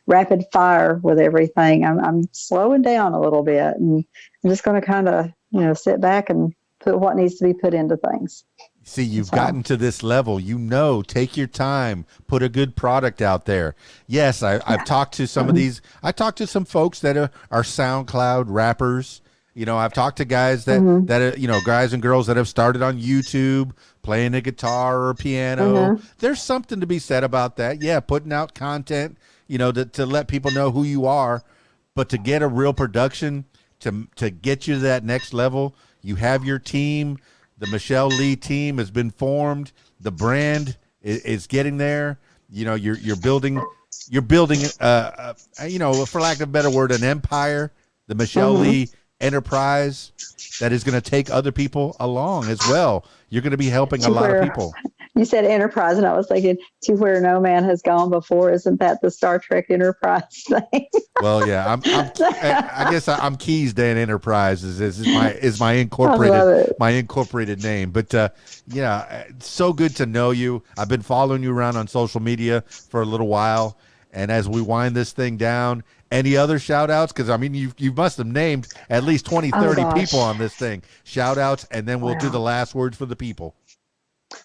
rapid fire with everything. I'm slowing down a little bit, and I'm just going to kind of sit back and put what needs to be put into things. See, you've gotten to this level, take your time, put a good product out there. Yes, I've talked to some of these. I talked to some folks that are SoundCloud rappers. I've talked to guys that guys and girls that have started on YouTube playing a guitar or a piano. There's something to be said about that. Yeah, putting out content, to let people know who you are. But to get a real production, to get you to that next level, you have your team. The Michelle Leigh team has been formed. The brand is getting there. You're building you're building, for lack of a better word, an empire, the Michelle Leigh enterprise that is going to take other people along as well. You're going to be helping a lot of people. You said enterprise, and I was thinking, to where no man has gone before. Isn't that the Star Trek Enterprise thing? Well, yeah, I guess I'm Keys Dan Enterprises is my incorporated name. But yeah, it's so good to know you. I've been following you around on social media for a little while, and as we wind this thing down, any other shout outs? Because I mean, you must have named at least 20, 30 people on this thing. Shout outs, and then we'll do the last words for the people.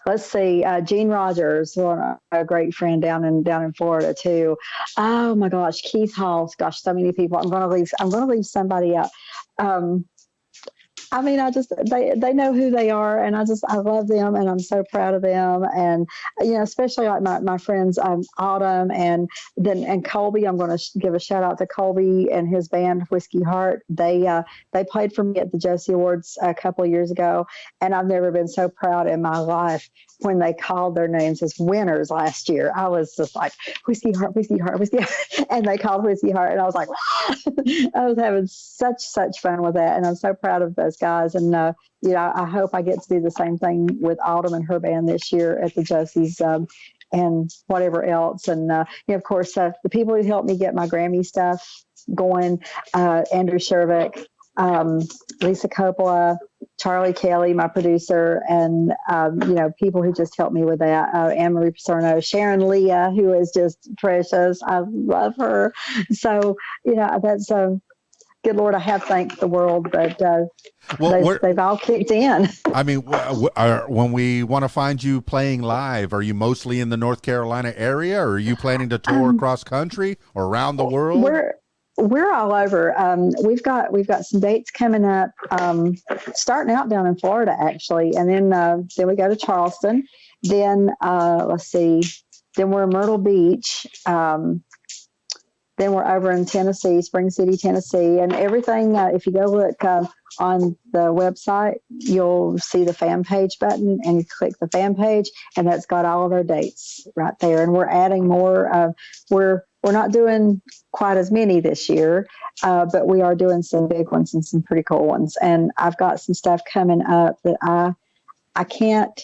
Let's see. Gene Rogers, a great friend down in Florida too. Oh my gosh, Keith Hall. Gosh, so many people. I'm going to leave somebody out. I mean, they know who they are, and I love them, and I'm so proud of them. And, especially like my friends, Autumn and Colby. I'm going to give a shout out to Colby and his band, Whiskey Heart. They played for me at the Josie Awards a couple of years ago, and I've never been so proud in my life when they called their names as winners last year. I was just like, Whiskey Heart, Whiskey Heart, Whiskey Heart. And they called Whiskey Heart, and I was like, I was having such fun with that, and I'm so proud of those guys. And I hope I get to do the same thing with Autumn and her band this year at the Josie's and whatever else. And of course, the people who helped me get my Grammy stuff going, Andrew Shervick, Lisa Coppola, Charlie Kelly, my producer, and people who just helped me with that. Anne-Marie Paserno, Sharon Leah, who is just precious. I love her. So that's good Lord, I have thanked the world, but they've all kicked in. I mean, when we want to find you playing live, are you mostly in the North Carolina area, or are you planning to tour across country or around the world? We're all over. We've got some dates coming up, starting out down in Florida actually, and then we go to Charleston. Then let's see. Then we're in Myrtle Beach. Then we're over in Tennessee, Spring City, Tennessee, and everything. If you go look on the website, you'll see the fan page button, and you click the fan page, and that's got all of our dates right there. And we're adding more. We're not doing quite as many this year, but we are doing some big ones and some pretty cool ones. And I've got some stuff coming up that I can't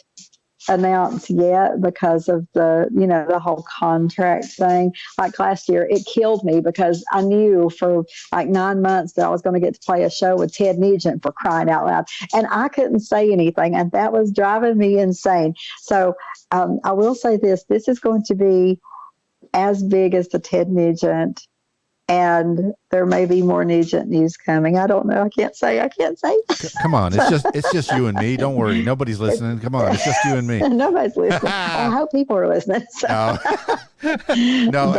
announce yet because of the whole contract thing. Like last year, it killed me because I knew for like 9 months that I was going to get to play a show with Ted Nugent, for crying out loud, and I couldn't say anything, and that was driving me insane. So I will say this is going to be as big as the Ted Nugent, and there may be more Nugent news coming. I don't know. I can't say. Come on, it's just you and me. Don't worry, nobody's listening. Come on, it's just you and me. Nobody's listening. I hope people are listening. So. No,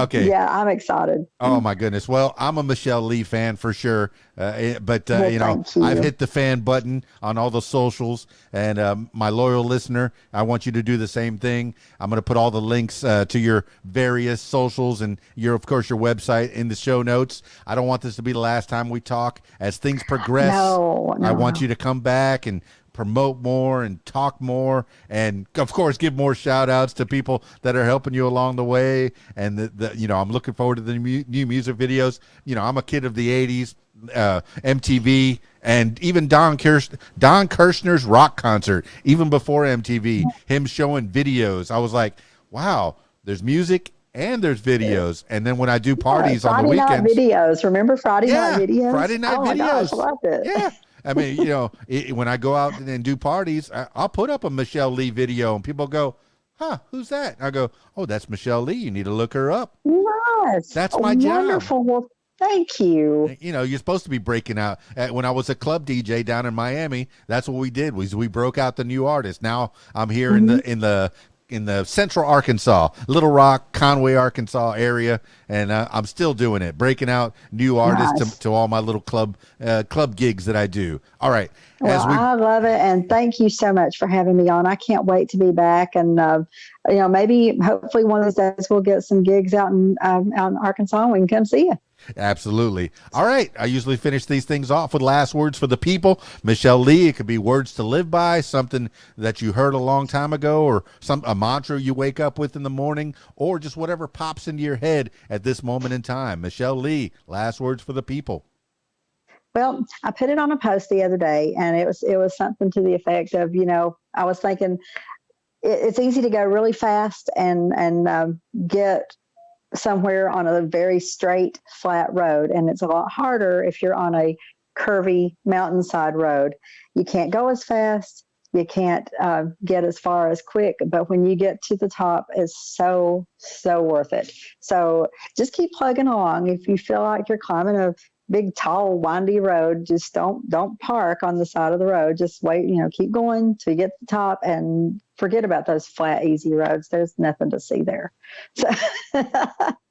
okay. Yeah, I'm excited. Oh my goodness. Well, I'm a Michelle Leigh fan for sure. But I've hit the fan button on all the socials, and my loyal listener, I want you to do the same thing. I'm going to put all the links to your various socials and of course your website in the show notes. I don't want this to be the last time we talk. As things progress, I want you to come back and promote more and talk more, and of course give more shout outs to people that are helping you along the way. And I'm looking forward to the new music videos. I'm a kid of the 80s, MTV, and even Don Kirshner's rock concert, even before MTV, him showing videos. I was like, wow, there's music and there's videos. And then when I do parties on the weekends, Friday night videos. Remember Friday night videos? Friday night videos. My gosh, I loved it. Yeah. I mean, when I go out and do parties, I'll put up a Michelle Leigh video, and people go, huh, who's that? And I go, oh, that's Michelle Leigh. You need to look her up. Nice. That's my job. Wonderful. Well, thank you. You're supposed to be breaking out. When I was a club DJ down in Miami, that's what we did. We broke out the new artists. Now I'm here in the central Arkansas, Little Rock, Conway, Arkansas area, and I'm still doing it, breaking out new artists to all my little club gigs that I do. All right. Well, I love it, and thank you so much for having me on. I can't wait to be back, and maybe, hopefully, one of these days we'll get some gigs out in Arkansas, and we can come see you. Absolutely. All right. I usually finish these things off with last words for the people. Michelle Leigh, it could be words to live by, something that you heard a long time ago, or a mantra you wake up with in the morning, or just whatever pops into your head at this moment in time. Michelle Leigh, last words for the people. Well, I put it on a post the other day, and it was something to the effect of, I was thinking it's easy to go really fast and get somewhere on a very straight, flat road. And it's a lot harder if you're on a curvy mountainside road. You can't go as fast. You can't get as far as quick. But when you get to the top, it's so, so worth it. So just keep plugging along. If you feel like you're climbing a big, tall, windy road, just don't park on the side of the road. Just wait, keep going till you get to the top, and forget about those flat, easy roads. There's nothing to see there. So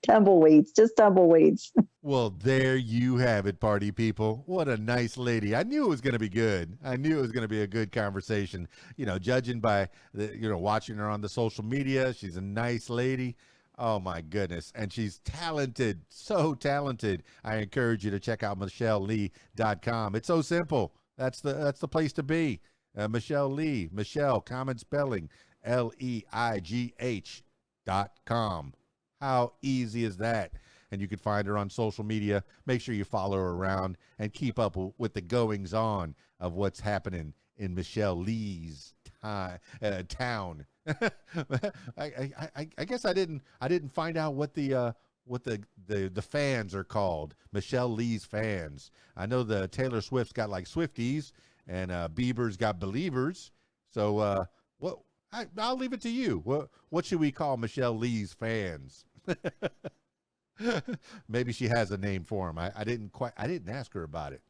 tumbleweeds, just tumbleweeds. Well, there you have it, party people. What a nice lady. I knew it was going to be good. I knew it was going to be a good conversation. Judging by watching her on the social media, she's a nice lady. Oh my goodness. And she's talented, so talented. I encourage you to check out MichelleLeigh.com. It's so simple. That's the place to be. Michelle Leigh, Michelle, common spelling, Leigh.com. How easy is that? And you can find her on social media. Make sure you follow her around and keep up with the goings on of what's happening in Michelle Leigh's town. I guess I didn't find out what the fans are called. Michelle Leigh's fans. I know the Taylor Swift's got like Swifties, and Bieber's got Believers. So I'll leave it to you. What should we call Michelle Leigh's fans? Maybe she has a name for them. I didn't ask her about it.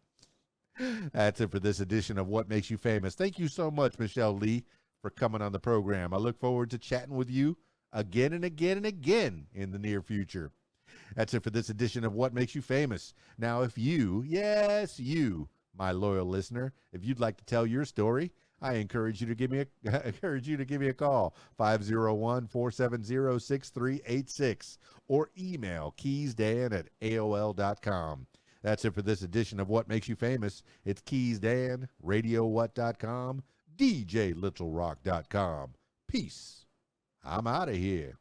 That's it for this edition of What Makes You Famous. Thank you so much, Michelle Leigh, for coming on the program. I look forward to chatting with you again and again and again in the near future. That's it for this edition of What Makes You Famous. Now, if you, yes, you, my loyal listener, if you'd like to tell your story, I encourage you to give me a call, 501-470-6386, or email keysdan@aol.com. That's it for this edition of What Makes You Famous. It's KeysDan, RadioWhat.com, DJLittleRock.com. Peace. I'm out of here.